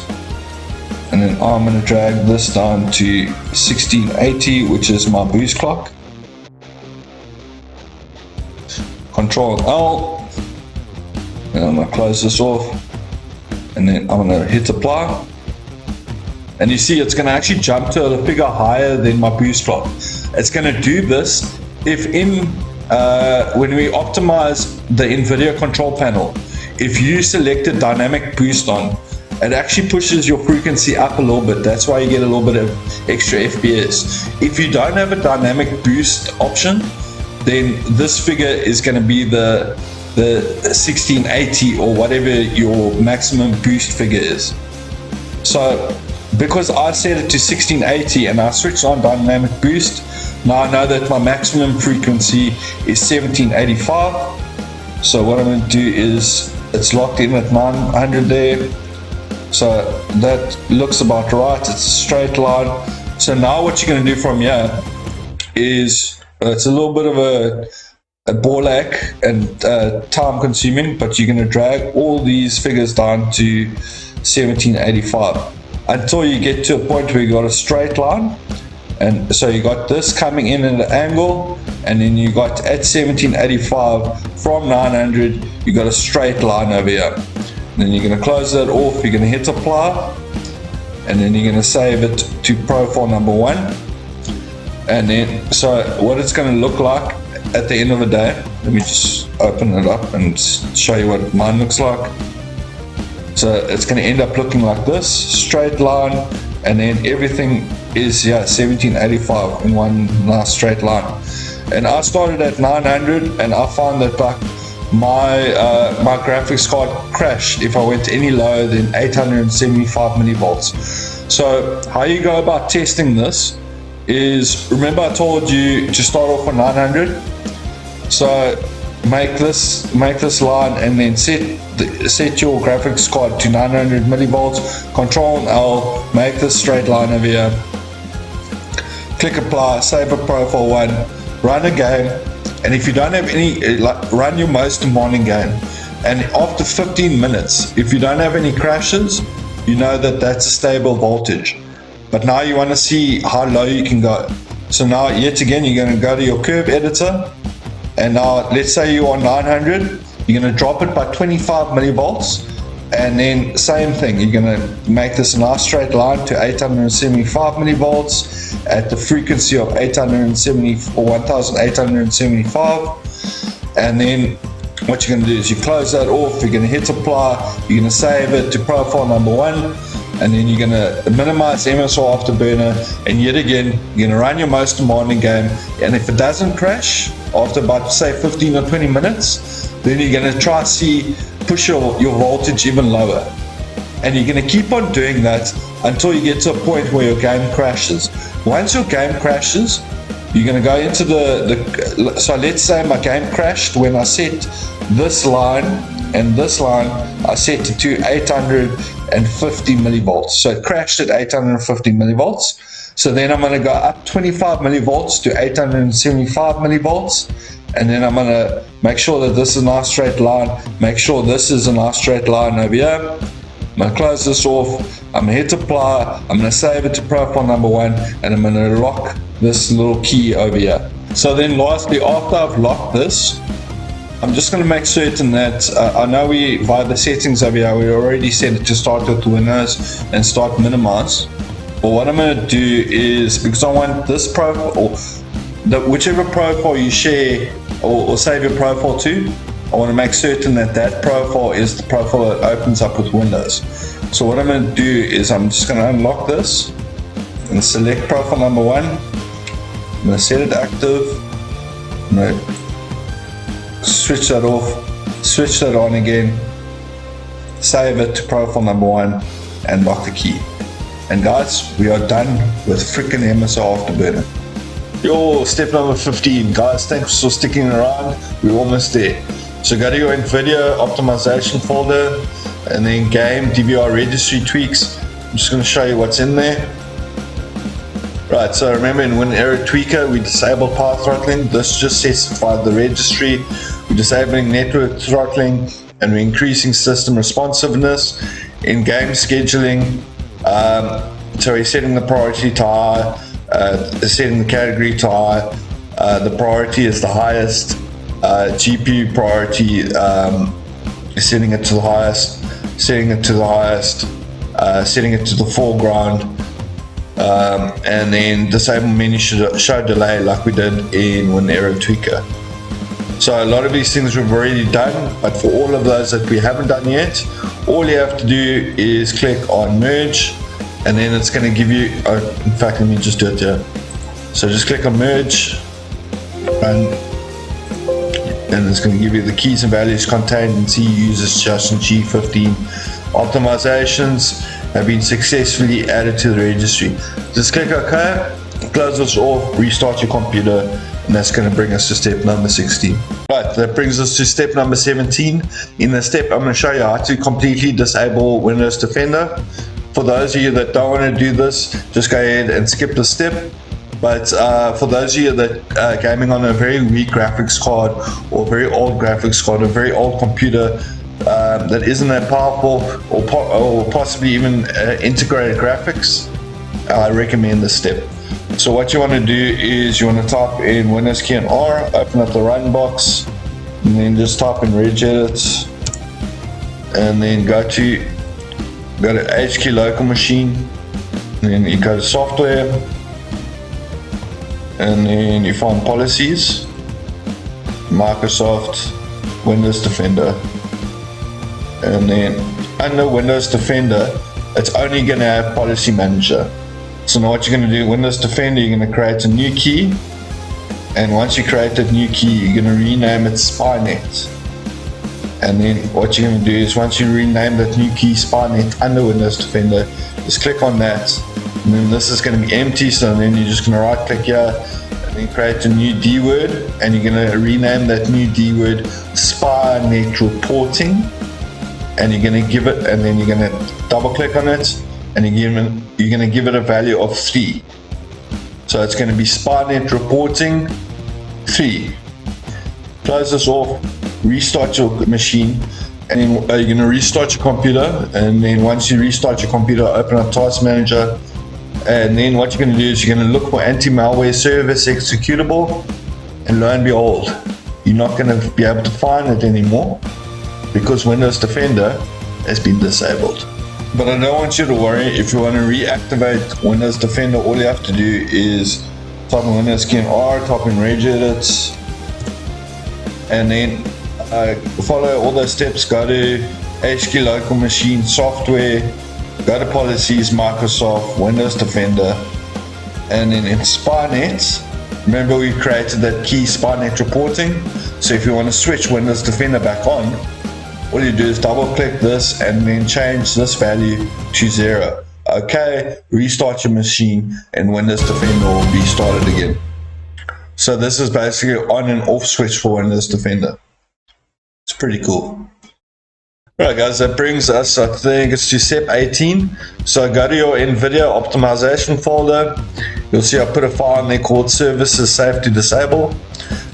and then I'm going to drag this down to 1680, which is my boost clock. Control L, and I'm going to close this off, and then I'm going to hit apply, and you see it's going to actually jump to a figure higher than my boost clock. It's going to do this if when we optimize the Nvidia control panel, if you select a dynamic boost on, it actually pushes your frequency up a little bit. That's why you get a little bit of extra FPS. If you don't have a dynamic boost option, then this figure is going to be the 1680 or whatever your maximum boost figure is. So because I set it to 1680 and I switched on dynamic boost, now I know that my maximum frequency is 1785. So what I'm going to do is, it's locked in at 900 there. So that looks about right. It's a straight line. So now what you're going to do from here is, it's a little bit of a ball ache and time consuming, but you're going to drag all these figures down to 1785 until you get to a point where you got a straight line. And so you got this coming in at an angle, and then you got at 1785 from 900, you got a straight line over here. And then you're going to close that off, you're going to hit apply, and then you're going to save it to profile number 1. And then, so what it's going to look like at the end of the day, let me just open it up and show you what mine looks like. So it's going to end up looking like this, straight line, and then everything is 1785 in one nice straight line. And I started at 900, and I found that like my graphics card crashed if I went any lower than 875 millivolts. So how you go about testing this is, remember I told you to start off at 900. So make this line and then set your graphics card to 900 millivolts. Control and L, make this straight line over here. Click apply, save a profile 1, run a game, and if you don't have any, run your most demanding game. And after 15 minutes, if you don't have any crashes, you know that that's a stable voltage. But now you want to see how low you can go. So now yet again, you're going to go to your curve editor, and now let's say you're on 900, you're going to drop it by 25 millivolts, and then same thing, you're going to make this a nice straight line to 875 millivolts at the frequency of 870 or 1875. And then what you're going to do is you close that off, you're going to hit apply, you're going to save it to profile number 1, and then you're going to minimize MSO Afterburner, and yet again you're going to run your most demanding game. And if it doesn't crash after about say 15 or 20 minutes, then you're going to try push your voltage even lower, and you're going to keep on doing that until you get to a point where your game crashes. Once your game crashes, you're going to go into so let's say my game crashed when I set this line and this line, I set it to 850 millivolts. So it crashed at 850 millivolts. So then I'm going to go up 25 millivolts to 875 millivolts. And then I'm going to make sure that this is a nice straight line. Make sure this is a nice straight line over here. I'm going to close this off. I'm going to hit apply. I'm going to save it to profile number 1. And I'm going to lock this little key over here. So then lastly, after I've locked this, I'm just going to make certain that I know via the settings over here, we already set it to start with Windows and start minimize. But what I'm going to do is, because I want this profile, or whichever profile you share or save your profile to, I want to make certain that that profile is the profile that opens up with Windows. So what I'm going to do is I'm just going to unlock this and select profile number 1. I'm going to set it active. I'm going to switch that off, switch that on again, save it to profile number 1, and lock the key. And guys, we are done with freaking MSO Afterburner. Yo, step number 15. Guys, thanks for sticking around. We're almost there. So go to your Nvidia optimization folder, and then GameDVR registry tweaks. I'm just going to show you what's in there. Right, so remember in Winaero tweaker, we disabled power throttling. This just specified the registry. We're disabling network throttling, and we're increasing system responsiveness. In game scheduling, so we're setting the priority to high, setting the category to high. The priority is the highest. GPU priority, setting it to the highest, setting it to the highest, setting it to the foreground, and then disable menu show delay like we did in Winaero tweaker. So a lot of these things we've already done, but for all of those that we haven't done yet, all you have to do is click on merge, and then it's going to give you, in fact let me just do it here. So just click on merge, and and it's going to give you the keys and values contained in C uses just G15. Optimizations have been successfully added to the registry. Just click OK, close this off, restart your computer, and that's going to bring us to step number 16. Right, that brings us to step number 17. In this step, I'm going to show you how to completely disable Windows Defender. For those of you that don't want to do this, just go ahead and skip the step. But for those of you that are gaming on a very weak graphics card or very old graphics card, a very old computer that isn't that powerful, or possibly even integrated graphics, I recommend this step. So what you want to do is you want to type in Windows key and R, open up the run box, and then just type in regedit, and then go to HQ local machine, and then you go to software, and then you find policies, Microsoft, Windows Defender, and then under Windows Defender it's only going to have policy manager. So now what you're going to do, Windows Defender, you're going to create a new key, and once you create that new key you're going to rename it SpyNet. And then what you're going to do is, once you rename that new key SpyNet under Windows Defender, just click on that, and then this is going to be empty. So then you're just going to right click here and then create a new D word, and you're going to rename that new D word SpyNet Reporting, and you're going to give it, and then you're going to double click on it, and you're going to give it a value of 3. So it's going to be SpyNet Reporting 3. Close this off, restart your machine, and then you're going to restart your computer, and then once you restart your computer, open up Task Manager, and then what you're going to do is you're going to look for anti-malware service executable, and lo and behold, you're not going to be able to find it anymore because Windows Defender has been disabled. But I don't want you to worry. If you want to reactivate Windows Defender, all you have to do is type in Windows key and R, type in regedit, and then follow all those steps. Go to HQ local machine, software, go to policies, Microsoft, Windows Defender, and then in SpyNet, remember we created that key SpyNet reporting. So if you want to switch Windows Defender back on, all you do is double click this and then change this value to 0. Okay, restart your machine and Windows Defender will be started again. So this is basically on and off switch for Windows Defender. It's pretty cool. Alright guys, that brings us, I think it's to step 18. So go to your Nvidia optimization folder. You'll see I put a file in there called services safe to disable.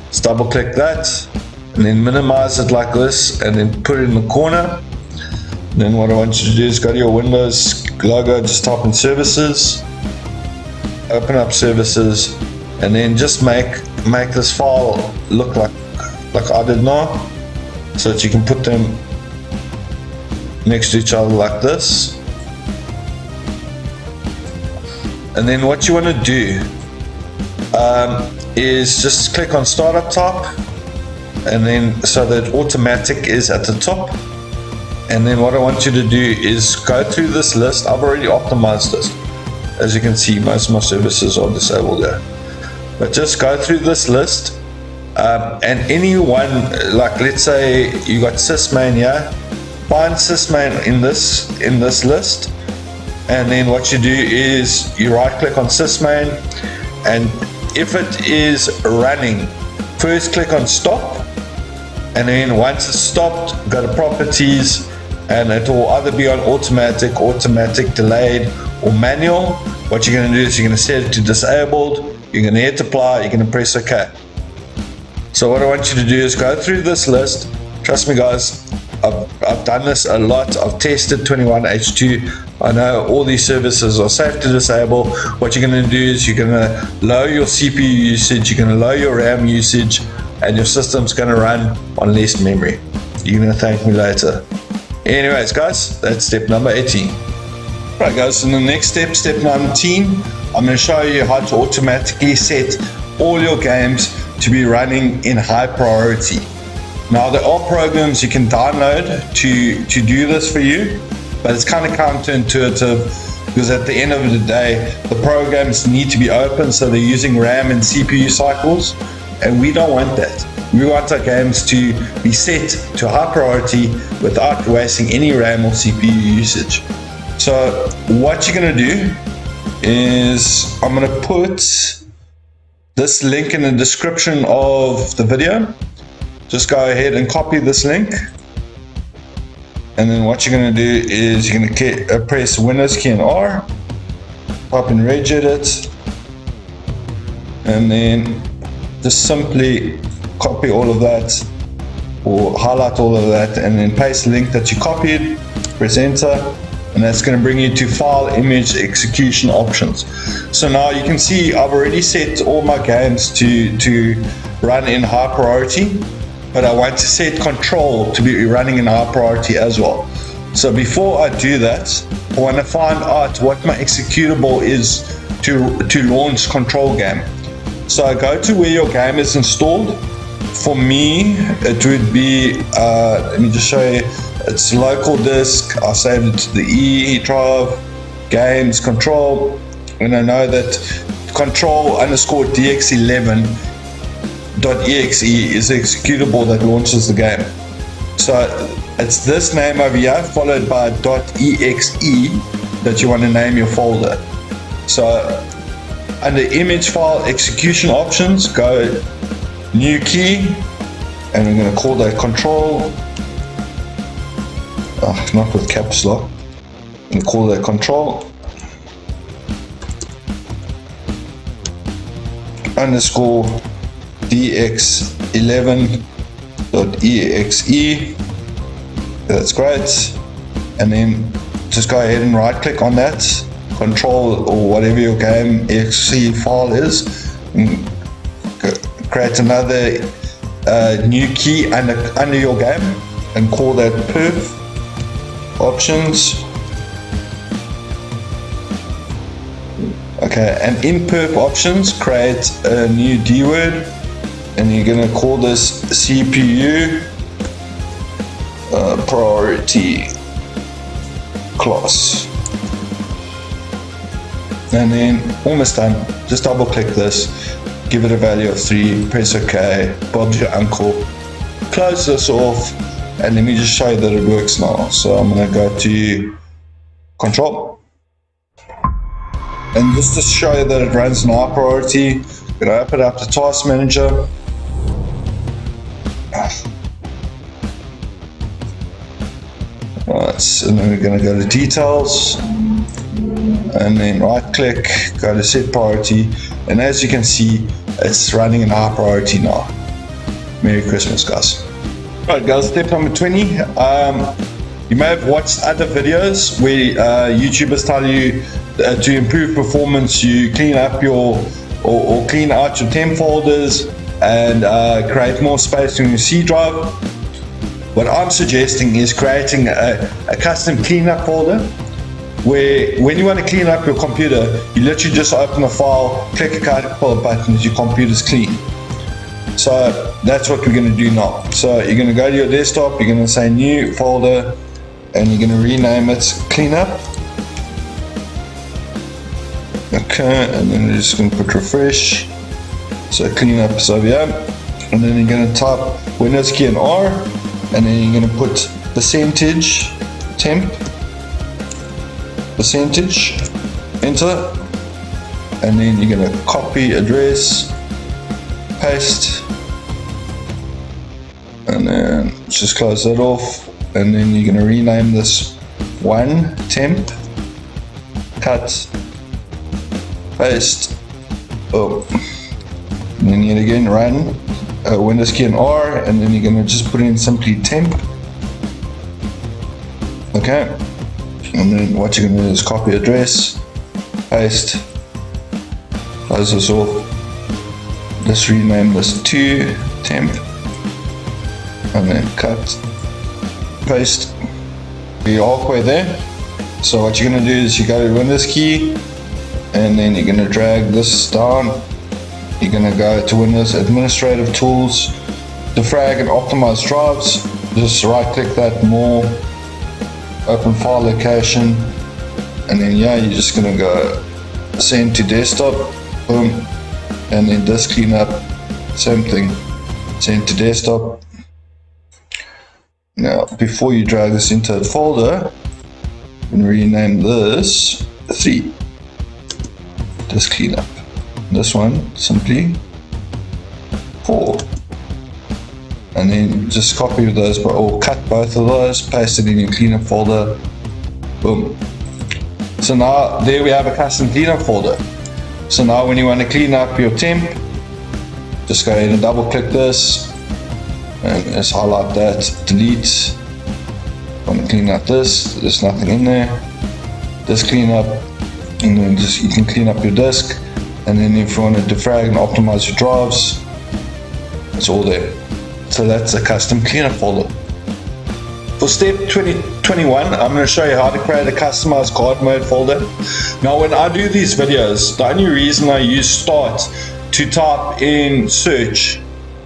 Just double click that and then minimize it like this and then put it in the corner. And then what I want you to do is go to your Windows logo, just type in services, open up services, and then just make this file look like I did now, so that you can put them next to each other like this. And then what you want to do is just click on startup type, and then so that automatic is at the top. And then what I want you to do is go through this list. I've already optimized this. As you can see, most of my services are disabled there. But just go through this list, and any one, like let's say you got sysmain here, find sysmain in this list, and then what you do is you right click on sysmain, and if it is running, first click on stop, and then once it's stopped, go to properties, and it will either be on automatic, delayed, or manual. What you're going to do is you're going to set it to disabled, you're going to hit apply, you're going to press OK. So what I want you to do is go through this list. Trust me guys, I've done this a lot. I've tested 21H2. I know all these services are safe to disable. What you're going to do is you're going to lower your CPU usage, you're going to lower your RAM usage, and your system's going to run on less memory. You're going to thank me later. Anyways guys, that's step number 18. Right guys, so the next step, step 19, I'm going to show you how to automatically set all your games to be running in high priority. Now there are programs you can download to do this for you, but it's kind of counterintuitive because at the end of the day, the programs need to be open, so they're using RAM and CPU cycles, and we don't want that. We want our games to be set to high priority without wasting any RAM or CPU usage. So what you're going to do is I'm going to put this link in the description of the video. Just go ahead and copy this link. And then what you're going to do is you're going to press Windows key and R, type in regedit, and then just simply copy all of that or highlight all of that and then paste the link that you copied, press enter, and that's going to bring you to file image execution options. So now you can see I've already set all my games to run in high priority, but I want to set control to be running in high priority as well. So before I do that, I want to find out what my executable is to launch control game. So I go to where your game is installed. For me, it would be, let me just show you, it's local disk. I saved it to the E drive, games, control, and I know that control_dx11.exe is the executable that launches the game. So it's this name over here followed by .exe that you want to name your folder. So under image file execution options, go new key, and I'm going to call that control. Not with caps lock. I'm going to call that control _dx11.exe. That's great. And then just go ahead and right click on that control or whatever your game exe file is, and create another new key under your game and call that perf options. Okay, and in perf options, create a new D word, and you're going to call this CPU priority class. And then almost done. Just double click this, give it a value of 3, press OK, Bob's your uncle. Close this off, and let me just show you that it works now. So I'm going to go to control. And just to show you that it runs in high priority, I'm going to open up the task manager. Right, and then we're going to go to details, and then right click, go to set priority, and as you can see, it's running in high priority now. Merry Christmas, guys. Alright guys, step number 20. You may have watched other videos where YouTubers tell you to improve performance, you clean up your or clean out your temp folders and create more space in your C drive. What I'm suggesting is creating a custom cleanup folder where when you want to clean up your computer, you literally just open a file, click a couple of buttons, your computer's clean. So that's what we're going to do now. So you're going to go to your desktop, you're going to say new folder, and you're going to rename it cleanup. Okay, and then you're just going to put refresh. So cleanup is over here, and then you're going to type Windows key and R, and then you're going to put percentage temp, percentage, enter, and then you're going to copy address, paste, and then just close that off, and then you're going to rename this one temp, cut, paste, and then yet again run Windows key and R, and then you're going to just put in simply temp. Okay, and then what you're going to do is copy address, paste, close this off, let's rename this to temp, and then cut, paste. You're halfway there. So what you're going to do is you go to Windows key, and then you're going to drag this down. You're going to go to Windows Administrative Tools, defrag and optimize drives. Just right click that, more, open file location, and then yeah, you're just going to go send to desktop, boom, and then disk cleanup, same thing. Send to desktop. Now, before you drag this into a folder, I'm going to rename this 3. Just clean up. This one, simply 4. And then just copy those, or cut both of those, paste it in your cleanup folder. Boom. So now, there we have a custom cleanup folder. So now when you want to clean up your temp, just go ahead and double click this. And just highlight that, delete. Want to clean up this, there's nothing in there. Just clean up, and then you can clean up your disk. And then if you want to defrag and optimize your drives, it's all there. So that's a custom cleanup folder. For step 21, I'm going to show you how to create a customized guard mode folder. Now when I do these videos, the only reason I use start to type in search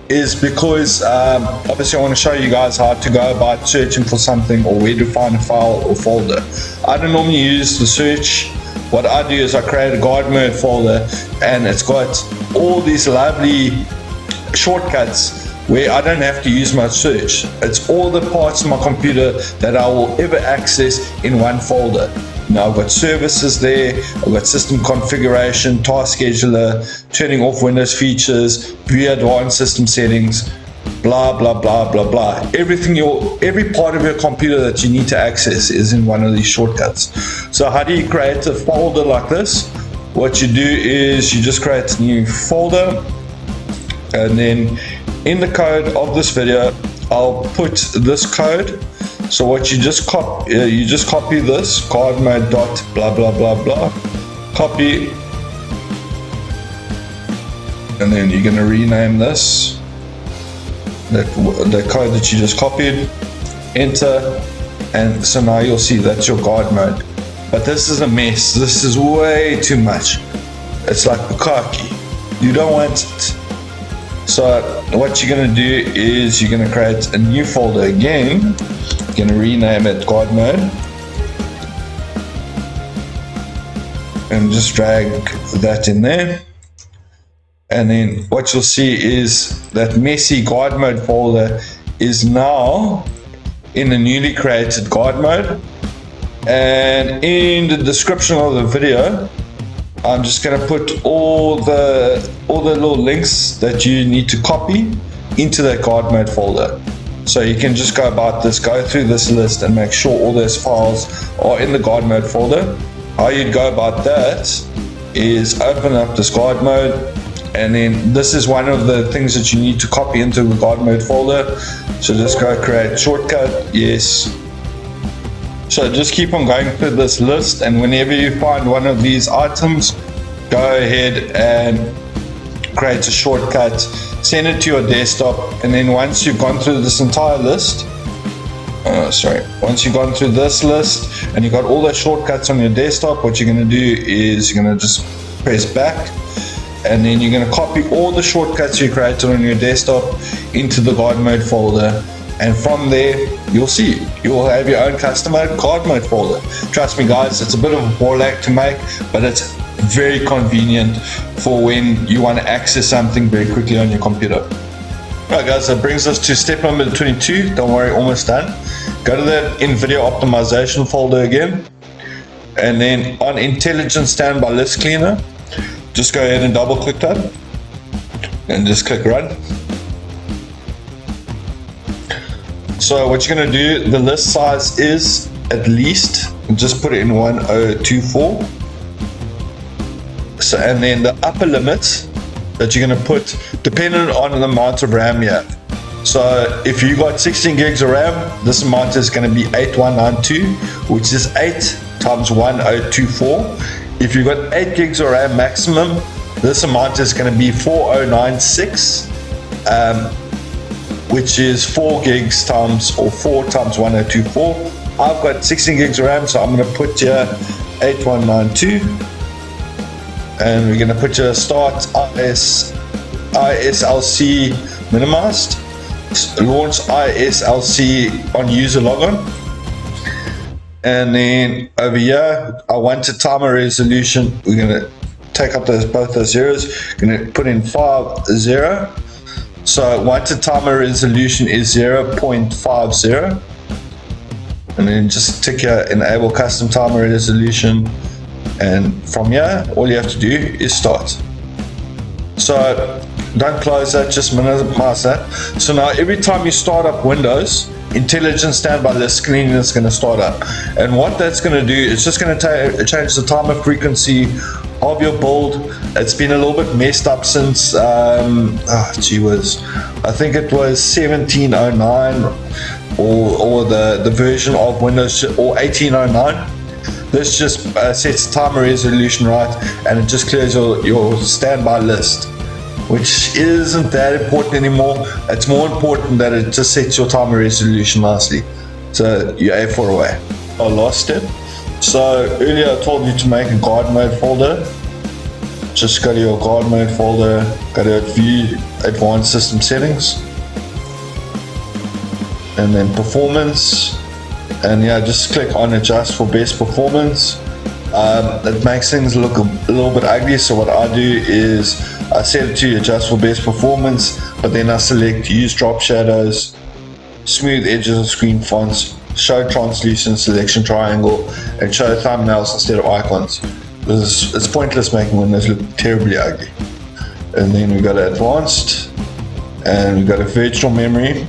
is because obviously I want to show you guys how to go about searching for something or where to find a file or folder. I don't normally use the search. What I do is I create a guard mode folder, and it's got all these lovely shortcuts where I don't have to use my search. It's all the parts of my computer that I will ever access in one folder. Now I've got services there, I've got system configuration, task scheduler, turning off Windows features, view advanced system settings, blah blah blah blah blah. Every part of your computer that you need to access is in one of these shortcuts. So how do you create a folder like this? What you do is you just create a new folder, and then in the code of this video I'll put this code. So what you just copy this guard mode dot blah blah blah blah, copy, and then you're going to rename this, the code that you just copied, enter, and so now you'll see that's your guard mode. But this is a mess. This is way too much. It's like bukkake. You don't want it. So what you're going to do is you're going to create a new folder again. You're going to rename it guard mode, and just drag that in there. And then what you'll see is that messy guard mode folder is now in the newly created guard mode. And in the description of the video, I'm just going to put all the little links that you need to copy into that guard mode folder. So you can just go about this, go through this list and make sure all those files are in the guard mode folder. How you'd go about that is open up this guard mode, and then this is one of the things that you need to copy into the guard mode folder. So just go create shortcut, yes. So just keep on going through this list, and whenever you find one of these items, go ahead and create a shortcut, send it to your desktop, and then once you've gone through this entire list, once you've gone through this list and you've got all the shortcuts on your desktop, what you're going to do is you're going to just press back, and then you're going to copy all the shortcuts you created on your desktop into the guard mode folder. And from there, you'll have your own custom guard mode folder. Trust me guys, it's a bit of a ball act to make, but it's very convenient for when you want to access something very quickly on your computer. Alright guys, that brings us to step number 22. Don't worry, almost done. Go to the Nvidia optimization folder again, and then on intelligent standby list cleaner, just go ahead and double click that and just click run. So what you're going to do, the list size is at least, just put it in 1024. So, and then the upper limit that you're going to put, depending on the amount of RAM you have. So if you got 16 gigs of RAM, this amount is going to be 8192, which is 8 times 1024. If you got 8 gigs of RAM maximum, this amount is going to be 4096. Which is 4 gigs times, or 4 times 1024. I've got 16 gigs of RAM, so I'm going to put here 8192, and we're going to put your start ISLC minimized, launch ISLC on user logon, and then over here I want a timer resolution. We're going to take up both those zeros, going to put in 50. So wanted timer resolution is 0.50, and then just tick here, enable custom timer resolution, and from here all you have to do is start. So don't close that, just minimize that. So now every time you start up Windows, intelligent standby list screen is going to start up, and what that's going to do is just going to change the timer frequency of your build. It's been a little bit messed up since gee whiz, I think it was 1709 or the version of Windows, or 1809. This just sets timer resolution right, and it just clears your standby list, which isn't that important anymore. It's more important that it just sets your timer resolution nicely, so you're A4 away. Our last step. So earlier I told you to make a guard mode folder. Just go to your guard mode folder, go to view advanced system settings, and then performance, and yeah, just click on adjust for best performance. It makes things look a little bit ugly, so what I do is I set it to adjust for best performance, but then I select use drop shadows, smooth edges of screen fonts, show translucent selection triangle, and show thumbnails instead of icons, because it's pointless making Windows look terribly ugly. And then we go to advanced, and we go to virtual memory,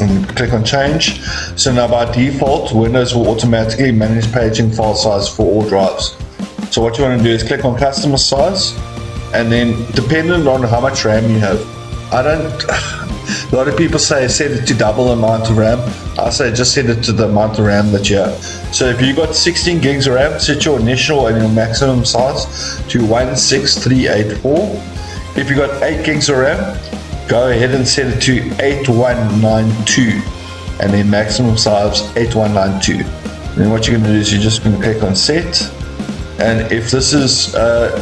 and click on change. So now by default, Windows will automatically manage paging file size for all drives. So what you want to do is click on customer size, and then dependent on how much RAM you have. A lot of people say set it to double the amount of RAM. I say just set it to the amount of RAM that you have. So if you got 16 gigs of RAM, set your initial and your maximum size to 16384. If you got 8 gigs of RAM, go ahead and set it to 8192, and then maximum size 8192. And then what you're going to do is you're just going to click on set. And if this is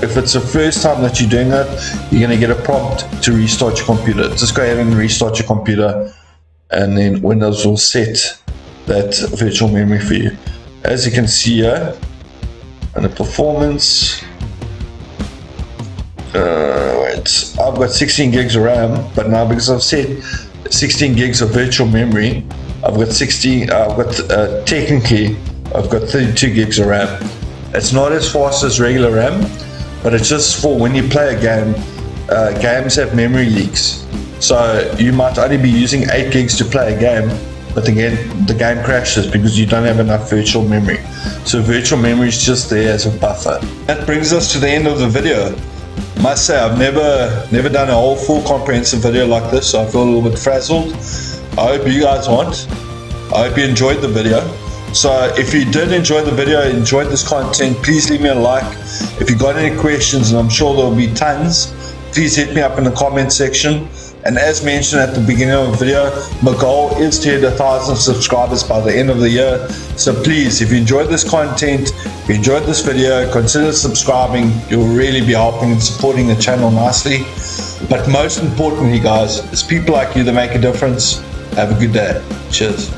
if it's the first time that you're doing it, you're going to get a prompt to restart your computer. Just go ahead and restart your computer, and then Windows will set that virtual memory for you. As you can see here, and the performance, I've got 16 gigs of RAM, but now because I've set 16 gigs of virtual memory, technically I've got 32 gigs of RAM. It's not as fast as regular RAM, but it's just for when you play a game. Games have memory leaks, so you might only be using 8 gigs to play a game, but again the game crashes because you don't have enough virtual memory. So virtual memory is just there as a buffer. That brings us to the end of the video. I must say I've never done a whole full comprehensive video like this, so I feel a little bit frazzled. I hope you guys aren't. I hope you enjoyed the video. So if you did enjoy the video, enjoyed this content, please leave me a like. If you got any questions, and I'm sure there will be tons, please hit me up in the comment section. And as mentioned at the beginning of the video, my goal is to hit 1,000 subscribers by the end of the year. So please, if you enjoyed this content, if you enjoyed this video, consider subscribing. You'll really be helping and supporting the channel nicely. But most importantly, guys, it's people like you that make a difference. Have a good day. Cheers.